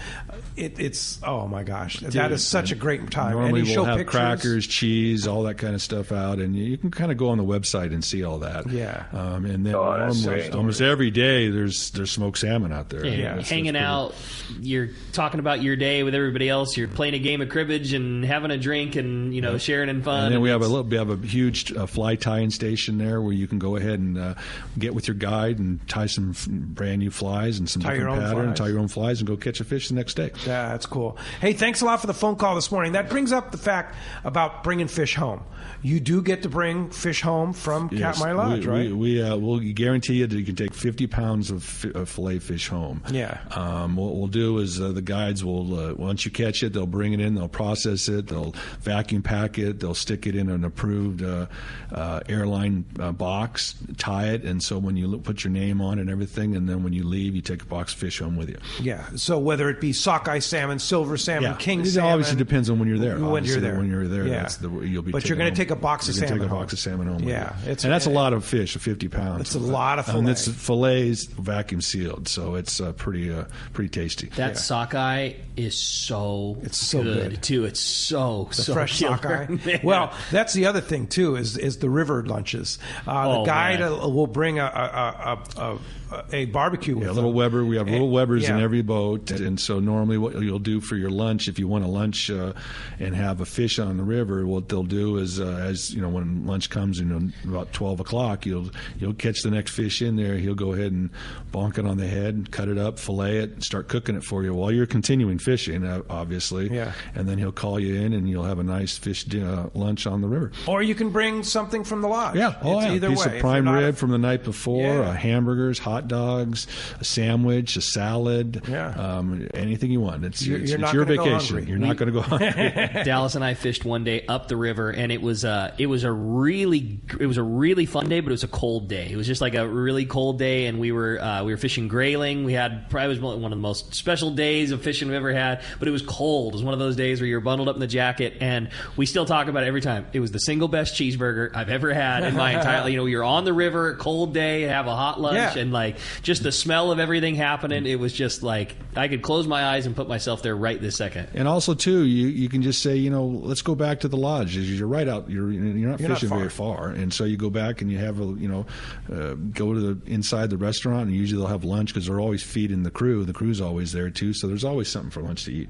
it's oh my gosh, Dude, that is such a great time. Normally and we'll have pictures. crackers, cheese, all that kind of stuff out, and you can kind of go on the website and see all that. Yeah. And then almost every day there's smoked salmon out there. Yeah, hanging out, you're talking about your day with everybody else. You're playing a game of cribbage and having a drink, and sharing in fun. And then we have a huge fly tying station there where you can go ahead and get with your guide and tie some brand new flies and some different pattern, tie your own flies, and go catch a fish the next day. Yeah, that's cool. Hey, thanks a lot for the phone call this morning. That brings up the fact about bringing fish home. You do get to bring fish home from Katmai Lodge, right? We'll guarantee you that you can take 50 pounds of fillet fish home. Yeah. What we'll do is the guides will, once you catch it, they'll bring it in, they'll process it, they'll vacuum pack it, they'll stick it in an approved airline box, tie it, and so when you put your name on it and everything, and then when you leave, you take a box of fish home with you. Yeah. So whether it be sockeye salmon, silver salmon, king salmon. It obviously depends on when you're there. When you're there, yeah. You'll be. But you're going to take a box of salmon. Take a box of salmon home. Yeah, and that's a lot of fish, 50 pounds. It's a lot of fillet. And it's fillets vacuum sealed, so it's pretty tasty. That sockeye is so good too. It's so fresh killer, sockeye. man. Well, that's the other thing too is the river lunches. The guide will bring a barbecue with a little Weber. We have little Webers in every boat, and so normally what you'll do for your lunch, if you want a lunch and have a fish on the river, what they'll do is as when lunch comes about 12 o'clock, you'll catch the next fish in there. He'll go ahead and bonk it on the head, cut it up, fillet it, start cooking it for you while you're continuing fishing, obviously. Yeah. And then he'll call you in, and you'll have a nice fish lunch on the river. Or you can bring something from the lodge. Yeah. Either piece way. of prime rib from the night before, hamburgers, hot dogs, a sandwich, a salad, anything you want. It's your vacation. You're not going to go hungry. Dallas and I fished one day up the river, and it was a really fun day, but it was a cold day. It was just like a really cold day, and we were fishing grayling. We had probably one of the most special days of fishing we've ever had, but it was cold. It was one of those days where you're bundled up in the jacket, and we still talk about it every time. It was the single best cheeseburger I've ever had in my entire. You're on the river, cold day, have a hot lunch, and just the smell of everything happening. It was just like I could close my eyes and put myself there right this second. And also too, you can just say, let's go back to the lodge. You're right out. You're not fishing very far, and so you go back and you have go to the inside the restaurant, and usually they'll have lunch because they're always feeding the crew. The crew's always there too, so there's always something for lunch to eat.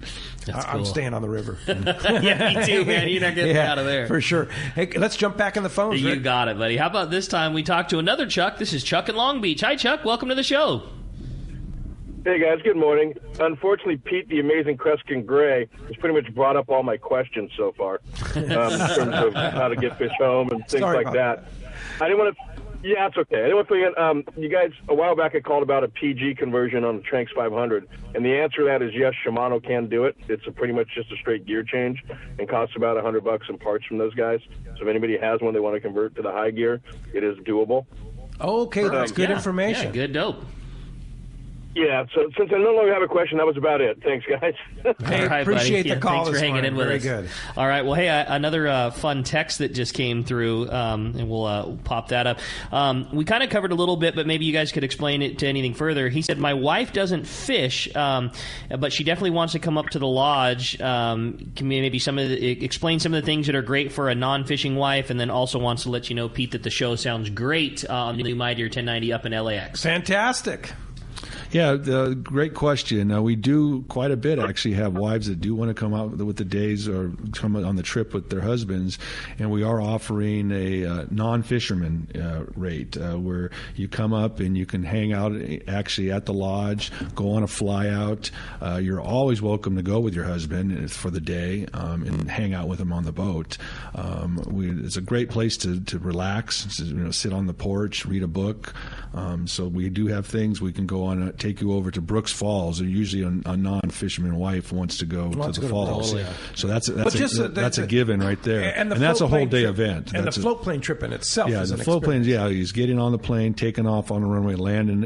I'm staying on the river. Yeah, me too, man. You're not getting out of there for sure. Hey, let's jump back in the phones. You got it, buddy. How about this time we talk to another Chuck? This is Chuck in Long Beach. Hi, Chuck. Welcome to the show. Hey, guys. Good morning. Unfortunately, Pete, the amazing Kreskin Gray, has pretty much brought up all my questions so far in terms of how to get fish home and things like that. I didn't want to... Yeah, it's okay. I didn't want to forget, you guys, a while back I called about a PG conversion on the Tranks 500, and the answer to that is yes, Shimano can do it. It's pretty much just a straight gear change and costs about $100 in parts from those guys. So if anybody has one they want to convert to the high gear, it is doable. Okay, that's good information. Yeah, good dope. Yeah, so since I no longer have a question, that was about it. Thanks, guys. Hey, all right, appreciate buddy. the call Thanks for hanging in with Very us. good. All right, well, hey, another fun text that just came through, and we'll pop that up. We kind of covered a little bit, but maybe you guys could explain it to anything further. He said, my wife doesn't fish, but she definitely wants to come up to the lodge. Can maybe explain some of the things that are great for a non-fishing wife, and then also wants to let you know, Pete, that the show sounds great on the new My Deer 1090 up in LAX. Fantastic. Yeah, great question. We do quite a bit actually have wives that do want to come out with the days or come on the trip with their husbands, and we are offering a non-fisherman rate where you come up and you can hang out actually at the lodge, go on a fly out. You're always welcome to go with your husband for the day and hang out with him on the boat. It's a great place to relax, sit on the porch, read a book. So we do have things we can go on, take you over to Brooks Falls. Or usually a non-fisherman wife wants to go to the falls. So that's a given right there. And that's a whole day event. And the float plane trip in itself is an float experience. planes, he's getting on the plane, taking off on the runway, landing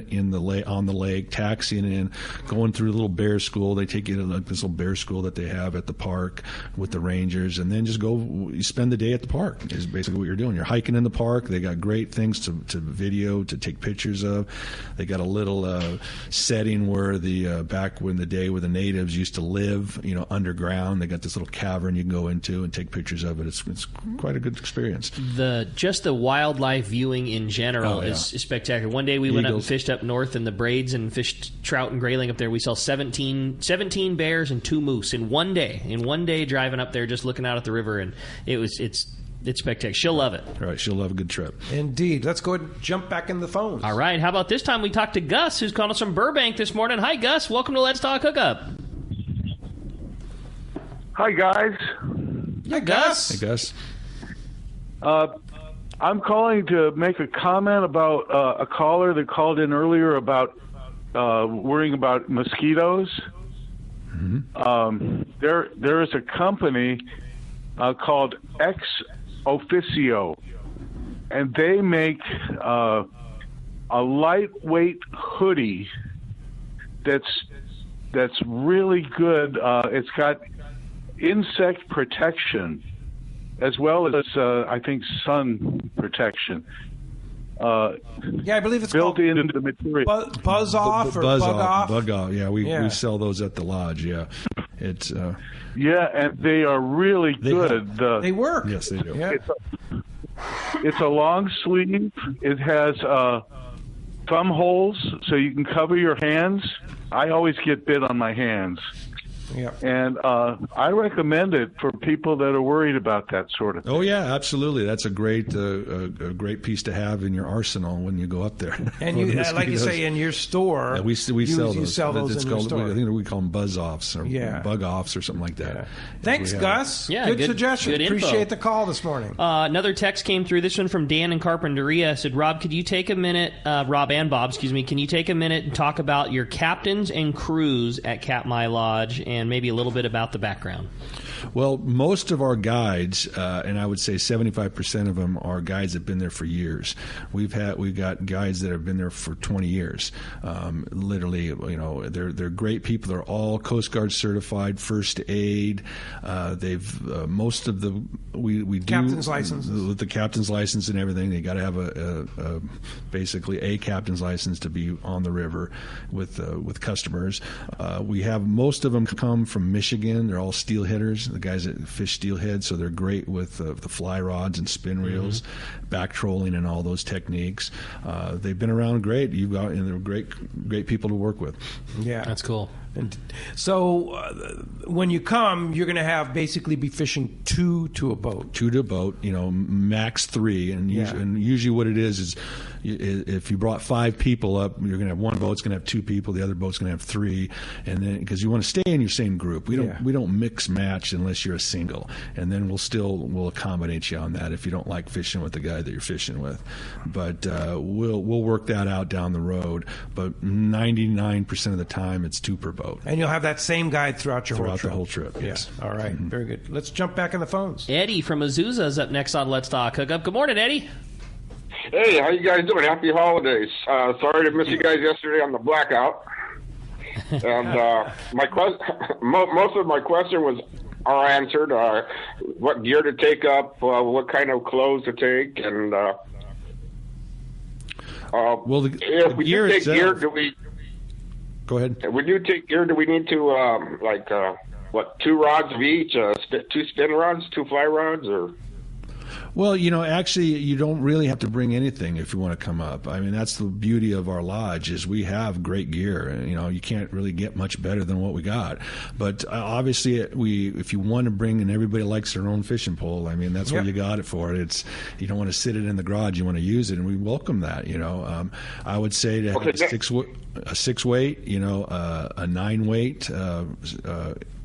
on the lake, taxiing in, going through a little bear school. They take you to this little bear school that they have at the park with the rangers, and then just you spend the day at the park is basically what you're doing. You're hiking in the park. They got great things to video, to take pictures of. They got a little setting where back when the day where the natives used to live, underground. They got this little cavern you can go into and take pictures of it. It's quite a good experience. Just the wildlife viewing in general is spectacular. One day we went up and fished up north in the Braids and fished trout and grayling up there. We saw 17 bears and 2 moose in one day. In one day driving up there, just looking out at the river, and it's spectacular. She'll love it. All right, she'll love a good trip. Indeed. Let's go ahead and jump back in the phones. All right, how about this time we talk to Gus, who's calling us from Burbank this morning. Hi, Gus. Welcome to Let's Talk Hookup. Hi, guys. Hi, Gus. Hey, Gus. I'm calling to make a comment about a caller that called in earlier about worrying about mosquitoes. Mm-hmm. There is a company called Ex Officio, and they make a lightweight hoodie that's really good. It's got insect protection as well as I think sun protection. I believe it's built called into the material. Buzz off or bug off. Bug off. Yeah, we sell those at the lodge. Yeah, it's and they are really good. They work. Yes, they do. Yeah. It's a long sleeve. It has thumb holes so you can cover your hands. I always get bit on my hands. Yeah. And I recommend it for people that are worried about that sort of thing. Oh, yeah, absolutely. That's a great piece to have in your arsenal when you go up there. And you, like you say, in your store, we sell those. You sell those in your store. I think we call them buzz offs or bug offs or something like that. Yeah. Thanks, Gus. Yeah, good suggestion. Good info. Appreciate the call this morning. Another text came through. This one from Dan in Carpinteria said, Rob, could you take a minute, Rob and Bob, excuse me, can you take a minute and talk about your captains and crews at Katmai Lodge and maybe a little bit about the background? Well, most of our guides, and I would say 75% of them are guides that have been there for years. We've got guides that have been there for 20 years. Literally, they're great people. They're all Coast Guard certified, first aid. They've most of the we do captain's license with the captain's license and everything. They got to have basically a captain's license to be on the river with customers. We have most of them come from Michigan. They're all steel hitters. The guys that fish steelhead, so they're great with the fly rods and spin reels, back trolling, and all those techniques. They've been around great. And they're great people to work with. Yeah, that's cool. And so when you come, you're going to basically be fishing 2 to a boat. 2 to a boat, max 3. And usually what it is if you brought 5 people up, you're going to have one boat's going to have 2 people, the other boat's going to have 3, and then because you want to stay in your same group. We don't mix match unless you're a single, and then we'll accommodate you on that if you don't like fishing with the guy that you're fishing with. But we'll work that out down the road. But 99% of the time, it's 2 per boat. And you'll have that same guide throughout the whole trip. Yes. Yeah. All right. Very good. Let's jump back in the phones. Eddie from Azusa is up next on Let's Talk Hookup. Good morning, Eddie. Hey, how you guys doing? Happy holidays. Sorry to miss you guys yesterday on the blackout. And most of my question are answered. What gear to take up, what kind of clothes to take, and if we do take gear, do we? Go ahead. If we do take gear, do we need to 2 rods of each, 2 spin rods, 2 fly rods, or? Well, actually, you don't really have to bring anything if you want to come up. I mean, that's the beauty of our lodge is we have great gear. And, you can't really get much better than what we got. But obviously, if you want to bring, and everybody likes their own fishing pole, I mean, that's what you got it for. You don't want to sit it in the garage. You want to use it, and we welcome that. I would say to have a 6 weight, a 9 weight.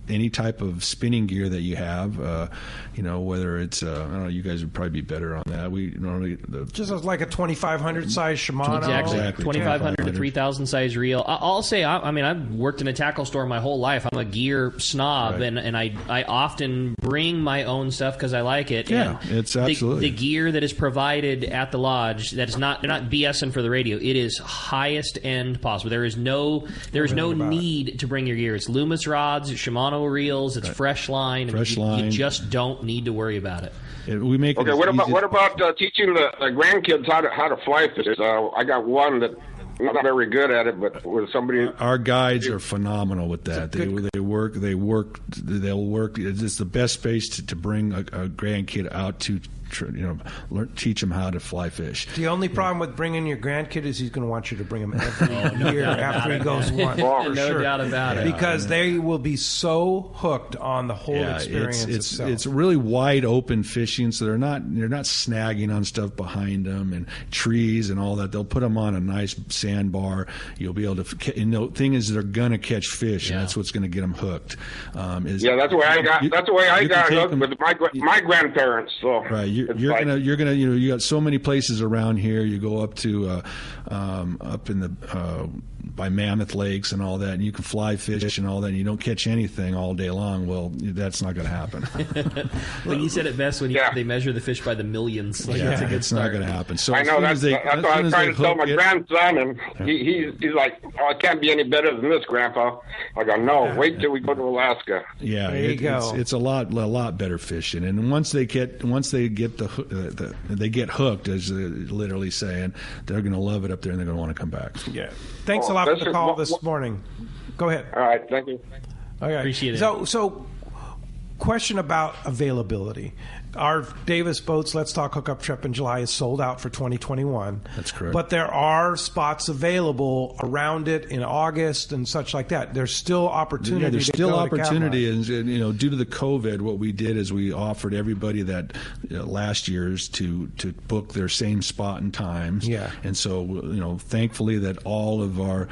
Any type of spinning gear that you have, whether it's I don't know, you guys would probably be better on that. We normally just like a 2500 size Shimano, exactly 2500 to 3000 size reel. I'll say, I've worked in a tackle store my whole life. I'm a gear snob, right. and I often bring my own stuff because I like it. Yeah, and it's absolutely the gear that is provided at the lodge. That is not, they're not BSing for the radio. It is highest end possible. There is no need to bring your gear. It's Loomis rods, Shimano reels, it's fresh line. You just don't need to worry about it. We make okay. What about teaching the grandkids how to fly fish? I got one that not very good at it, but with somebody. Our guides are phenomenal with that. They'll work. It's the best space to bring a grandkid out to. Teach them how to fly fish. The only problem with bringing your grandkid is he's going to want you to bring him every year after he goes once. No doubt about it. Because they will be so hooked on the whole experience itself. It's really wide open fishing, so they're not snagging on stuff behind them and trees and all that. They'll put them on a nice sandbar. You'll be able to. The thing is, they're going to catch fish, and that's what's going to get them hooked. That's the way I got. That's the way I got hooked with my grandparents. So right. You're gonna you got so many places around here. You go up to up in the by Mammoth Lakes and all that, and you can fly fish and all that, and you don't catch anything all day long. Well, that's not going to happen. Well, you said it best when they measure the fish by the millions. That's a good start. Not going to happen. So I know that's what I was trying to tell my grandson, and he's like, "Oh, it can't be any better than this, Grandpa." I go, "No, wait till we go to Alaska." Yeah, there you go. It's a lot better fishing, and once they get they get hooked, as they're literally saying, they're going to love it up there, and they're going to want to come back. Yeah. Thanks a lot for the call this morning. Go ahead. All right, thank you. Okay. Appreciate it. So, question about availability. Our Davis Boats Let's Talk Hookup trip in July is sold out for 2021. That's correct. But there are spots available around it in August and such like that. There's still opportunity. Yeah, there's still opportunity, and due to the COVID, what we did is we offered everybody that last year's to book their same spot and times. Yeah. And so thankfully that all of our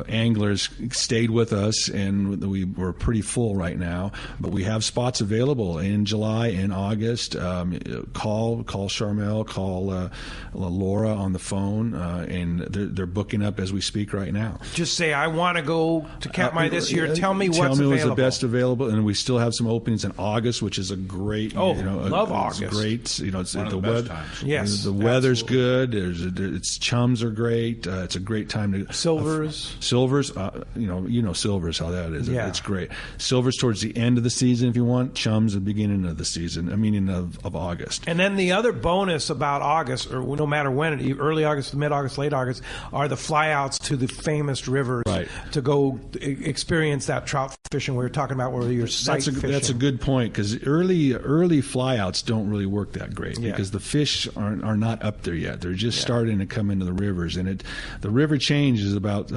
anglers stayed with us, and we were pretty full right now. But we have spots available in July and August. Call Charmel, call Laura on the phone, and they're booking up as we speak right now. Just say, I want to go to Katmai this year. Tell me what's available. Tell me what's the best available, and we still have some openings in August, which is a great. Love August. Great, it's the weather. Yes, the weather's good. Its chums are great. It's a great time to silvers. Silvers, silvers how that is. Yeah. It's great. Silvers towards the end of the season if you want. Chums at the beginning of the season. Meaning of August. And then the other bonus about August, or no matter when, early August, mid-August, late August, are the flyouts to the famous rivers to go experience that trout fishing we were talking about, where you're sight fishing. That's a good point, because early flyouts don't really work that great because the fish are not up there yet. They're just starting to come into the rivers, and the river change is about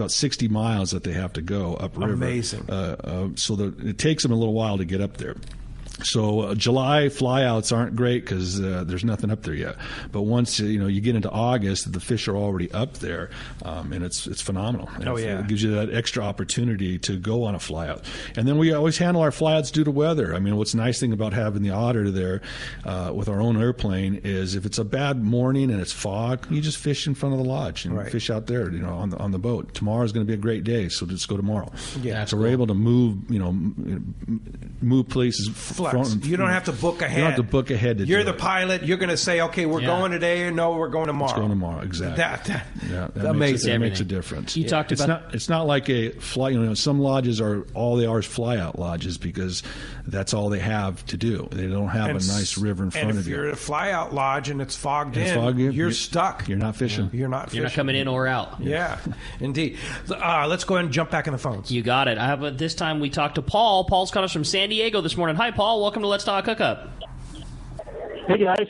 60 miles that they have to go upriver. Amazing. So it takes them a little while to get up there. So July flyouts aren't great because there's nothing up there yet. But once you get into August, the fish are already up there, and it's phenomenal. It gives you that extra opportunity to go on a flyout. And then we always handle our flyouts due to weather. I mean, what's nice thing about having the Otter there with our own airplane is if it's a bad morning and it's fog, you just fish in front of the lodge and fish out there, on the boat. Tomorrow's going to be a great day, so just go tomorrow. Yeah, so we're able to move places. You don't have to book ahead. You don't have to book ahead. You're the pilot. You're going to say, okay, we're going today, or no, we're going tomorrow. It's going tomorrow, exactly. That makes a difference. You talked about it's not like a fly. Some lodges are fly-out lodges because that's all they have to do. They don't have a nice river in front of you. And if you're at a fly-out lodge and it's fogged in, you're stuck. You're not fishing. You're not fishing. You're not coming in or out. Yeah, indeed. Let's go ahead and jump back in the phones. You got it. This time we talked to Paul. Paul's calling us from San Diego this morning. Hi, Paul. Welcome to Let's Talk Hookup. Hey, guys.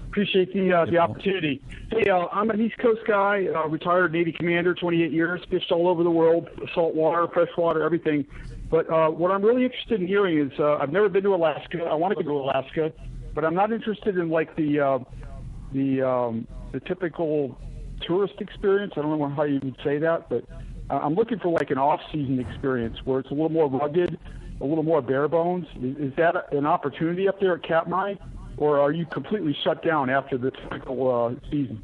Appreciate the opportunity. Hey, I'm an East Coast guy, retired Navy commander, 28 years, fished all over the world, saltwater, freshwater, everything. But what I'm really interested in hearing is I've never been to Alaska. I want to go to Alaska, but I'm not interested in like the typical tourist experience. I don't know how you would say that, but I'm looking for like an off-season experience where it's a little more rugged, a little more bare bones. Is that an opportunity up there at Katmai? Or are you completely shut down after the typical season?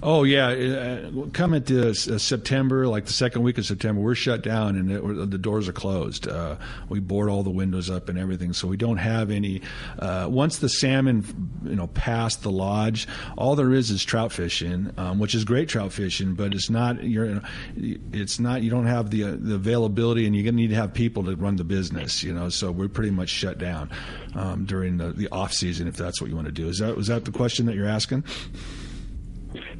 Oh, yeah. Coming to September, like the second week of September, we're shut down and the doors are closed. We board all the windows up and everything, so we don't have any. Once the salmon, pass the lodge, all there is trout fishing, which is great trout fishing, but it's not. You don't have the availability, and you're going to need to have people to run the business. So we're pretty much shut down during the off season, if that's what you want to do. Was that the question that you're asking?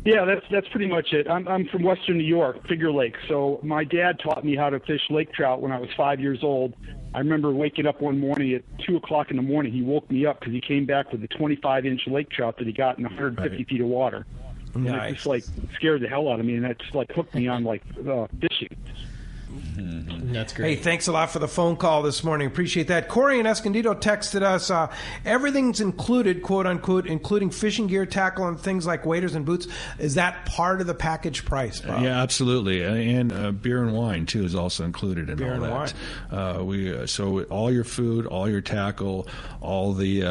Yeah, that's pretty much it. I'm from Western New York, Figure Lake. So my dad taught me how to fish lake trout when I was 5 years old. I remember waking up one morning at 2 o'clock in the morning. He woke me up because he came back with a 25-inch lake trout that he got in 150 feet of water. And it just like scared the hell out of me, and that just like hooked me on like fishing. That's great. Hey, thanks a lot for the phone call this morning. Appreciate that. Corey in Escondido texted us, everything's included, quote unquote, including fishing gear, tackle, and things like waders and boots. Is that part of the package price, Bob? Yeah, absolutely. And beer and wine, too, is also included in beer all and that. Wine. So all your food, all your tackle, all the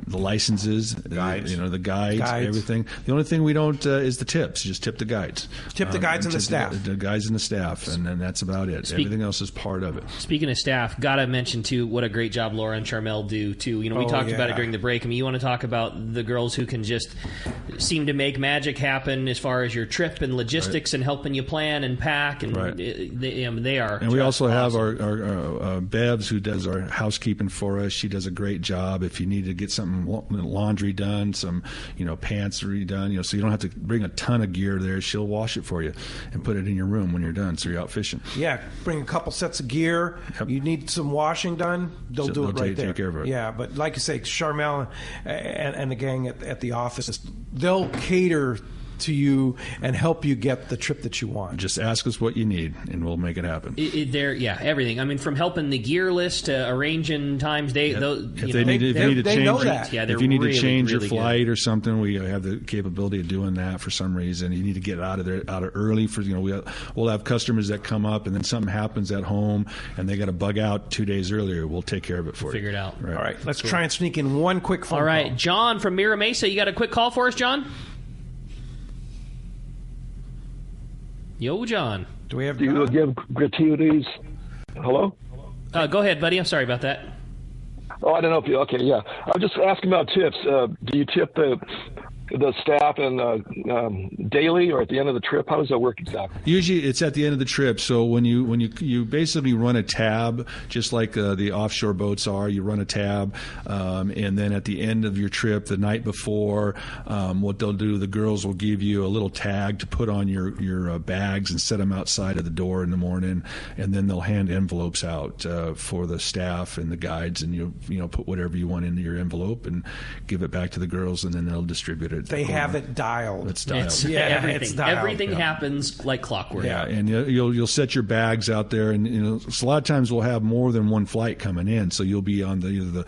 licenses, guides. The guides, everything. The only thing we don't is the tips. Just tip the guides. Tip the guides and the staff. The guides and the staff, and then that's about it. Everything else is part of it. Speaking of staff, gotta mention too what a great job Laura and Charmel do too. We talked about it during the break. I mean, you want to talk about the girls who can just seem to make magic happen as far as your trip and logistics and helping you plan and pack, and they are. And we also have our Bevs, who does our housekeeping for us. She does a great job. If you need to get something laundry done, some pants redone, so you don't have to bring a ton of gear there. She'll wash it for you and put it in your room when you're done, so you're out fishing. Yeah, bring a couple sets of gear. Yep. You need some washing done, they'll do it right there. Take care of it. Yeah, but like you say, Charmel and the gang at the office, they'll cater to you and help you get the trip that you want. Just ask us what you need, and we'll make it happen. Everything. I mean, from helping the gear list to arranging times. If you need to change your flight or something, we have the capability of doing that. For some reason, you need to get out of early. We'll have customers that come up, and then something happens at home, and they got to bug out 2 days earlier. We'll take care of it for you. Figure it out. Right. All right, let's try and sneak in one quick phone call. All right, John from Mira Mesa, you got a quick call for us, John? Yo, John. Do we have? Do you give gratuities? Hello? Go ahead, buddy. I'm sorry about that. Oh, I don't know if you. Okay, yeah. I'm just asking about tips. Do you tip the staff and daily or at the end of the trip? How does that work exactly? Usually it's at the end of the trip. So when you basically run a tab, just like the offshore boats are, you run a tab, and then at the end of your trip, the night before, what they'll do, the girls will give you a little tag to put on your bags and set them outside of the door in the morning, and then they'll hand envelopes out for the staff and the guides, and you put whatever you want into your envelope and give it back to the girls, and then they'll distribute it. They have it dialed. It's dialed. Everything. It's dialed. Everything happens like clockwork. Yeah, and you'll set your bags out there, and so a lot of times we'll have more than one flight coming in, so you'll be on the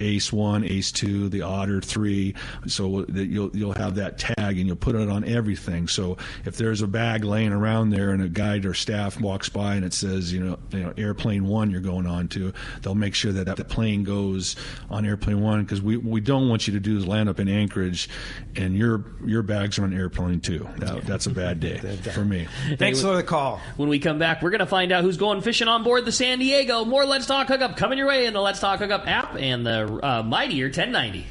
Ace 1, Ace 2, the Otter 3. So you'll have that tag, and you'll put it on everything. So if there's a bag laying around there, and a guide or staff walks by, and it says airplane 1 you're going on to, they'll make sure that the plane goes on airplane 1, because we don't want you to do is land up in Anchorage and your bags are on airplane 2. That's a bad day for me. Thanks for the call. When we come back, we're going to find out who's going fishing on board the San Diego. More Let's Talk Hookup coming your way in the Let's Talk Hookup app and the mightier 1090.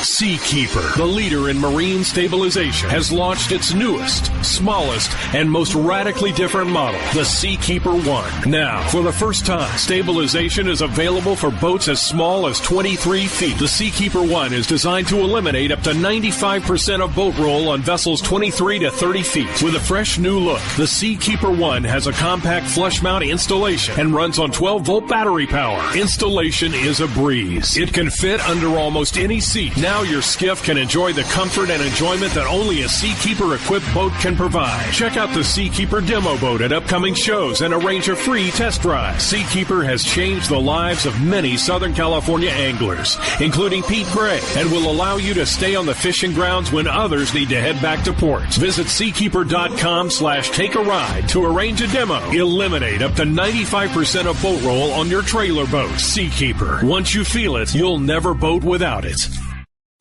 Seakeeper, the leader in marine stabilization, has launched its newest, smallest, and most radically different model, the Seakeeper 1. Now, for the first time, stabilization is available for boats as small as 23 feet. The Seakeeper 1 is designed to eliminate up to 95% of boat roll on vessels 23 to 30 feet. With a fresh new look, the Seakeeper 1 has a compact flush mount installation and runs on 12-volt battery power. Installation is a breeze. It can fit under almost any seat. Now your skiff can enjoy the comfort and enjoyment that only a Seakeeper-equipped boat can provide. Check out the Seakeeper demo boat at upcoming shows and arrange a free test drive. Seakeeper has changed the lives of many Southern California anglers, including Pete Gray, and will allow you to stay on the fishing grounds when others need to head back to port. Visit seakeeper.com/take-a-ride to arrange a demo. Eliminate up to 95% of boat roll on your trailer boat. Seakeeper. Once you feel it, you'll never boat without it.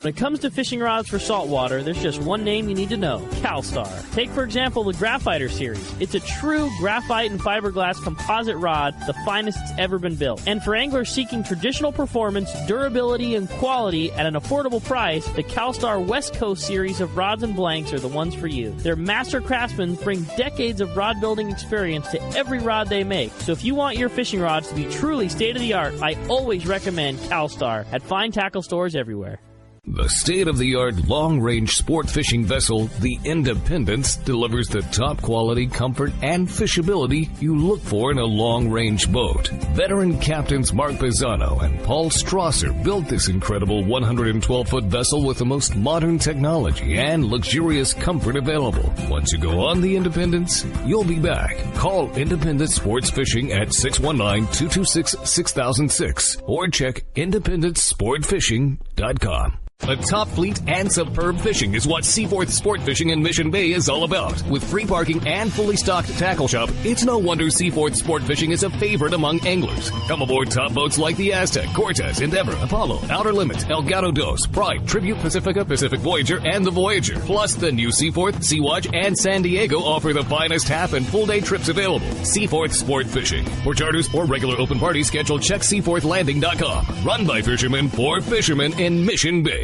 When it comes to fishing rods for saltwater, there's just one name you need to know, CalStar. Take, for example, the Graphiter series. It's a true graphite and fiberglass composite rod, the finest it's ever been built. And for anglers seeking traditional performance, durability, and quality at an affordable price, the CalStar West Coast series of rods and blanks are the ones for you. Their master craftsmen bring decades of rod building experience to every rod they make. So if you want your fishing rods to be truly state-of-the-art, I always recommend CalStar at fine tackle stores everywhere. The state-of-the-art long-range sport fishing vessel, the Independence, delivers the top quality, comfort, and fishability you look for in a long-range boat. Veteran captains Mark Bizzano and Paul Strasser built this incredible 112-foot vessel with the most modern technology and luxurious comfort available. Once you go on the Independence, you'll be back. Call Independence Sports Fishing at 619-226-6006 or check independencesportfishing.com. A top fleet and superb fishing is what Seaforth Sport Fishing in Mission Bay is all about. With free parking and fully stocked tackle shop, it's no wonder Seaforth Sport Fishing is a favorite among anglers. Come aboard top boats like the Aztec, Cortez, Endeavor, Apollo, Outer Limits, El Gato Dos, Pride, Tribute Pacifica, Pacific Voyager, and the Voyager. Plus, the new Seaforth, Sea-Watch, and San Diego offer the finest half and full day trips available. Seaforth Sport Fishing. For charters or regular open parties, schedule check seaforthlanding.com. Run by fishermen for fishermen in Mission Bay.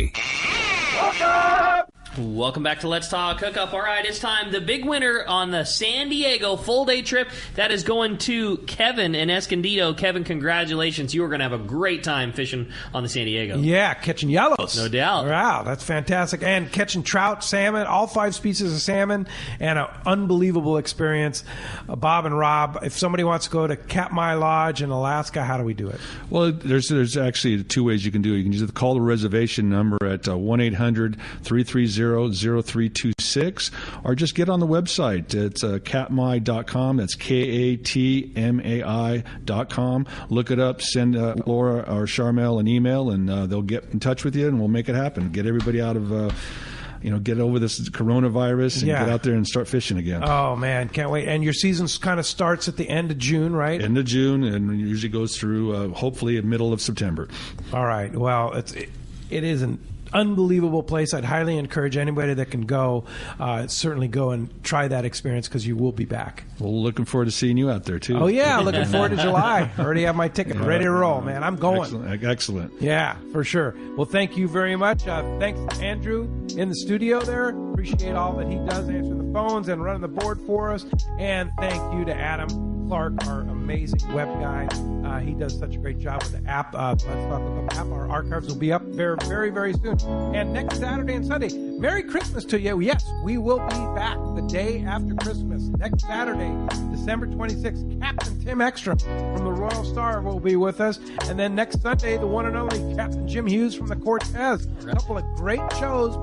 Welcome back to Let's Talk Hookup. All right, it's time. The big winner on the San Diego full-day trip, that is going to Kevin in Escondido. Kevin, congratulations. You are going to have a great time fishing on the San Diego. Yeah, catching yellows. No doubt. Wow, that's fantastic. And catching trout, salmon, all 5 species of salmon, and an unbelievable experience. Bob and Rob, if somebody wants to go to Katmai Lodge in Alaska, how do we do it? Well, there's actually 2 ways you can do it. You can just call the reservation number at 1-800-330-0326, or just get on the website. It's katmai.com. That's KATMAI.com. Look it up. Send Laura or Charmel an email, and they'll get in touch with you, and we'll make it happen. Get everybody out of get over this coronavirus and get out there and start fishing again. Oh, man, can't wait. And your season kind of starts at the end of June, right? End of June, and usually goes through hopefully the middle of September. All right. Well, it is an unbelievable place. I'd highly encourage anybody that can go, certainly go and try that experience, because you will be back. Well, looking forward to seeing you out there, too. Oh, yeah, looking forward to July. I already have my ticket ready to roll, man. I'm going. Excellent. Yeah, for sure. Well, thank you very much. Thanks to Andrew in the studio there. Appreciate all that he does, answering the phones and running the board for us. And thank you to Adam Clark, our amazing web guy. He does such a great job with the app. Let's Talk Hookup app. Our archives will be up very, very, very soon. And next Saturday and Sunday, Merry Christmas to you. Yes, we will be back the day after Christmas. Next Saturday, December 26th, Captain Tim Ekstrom from the Royal Star will be with us. And then next Sunday, the one and only Captain Jim Hughes from the Cortez. A couple of great shows.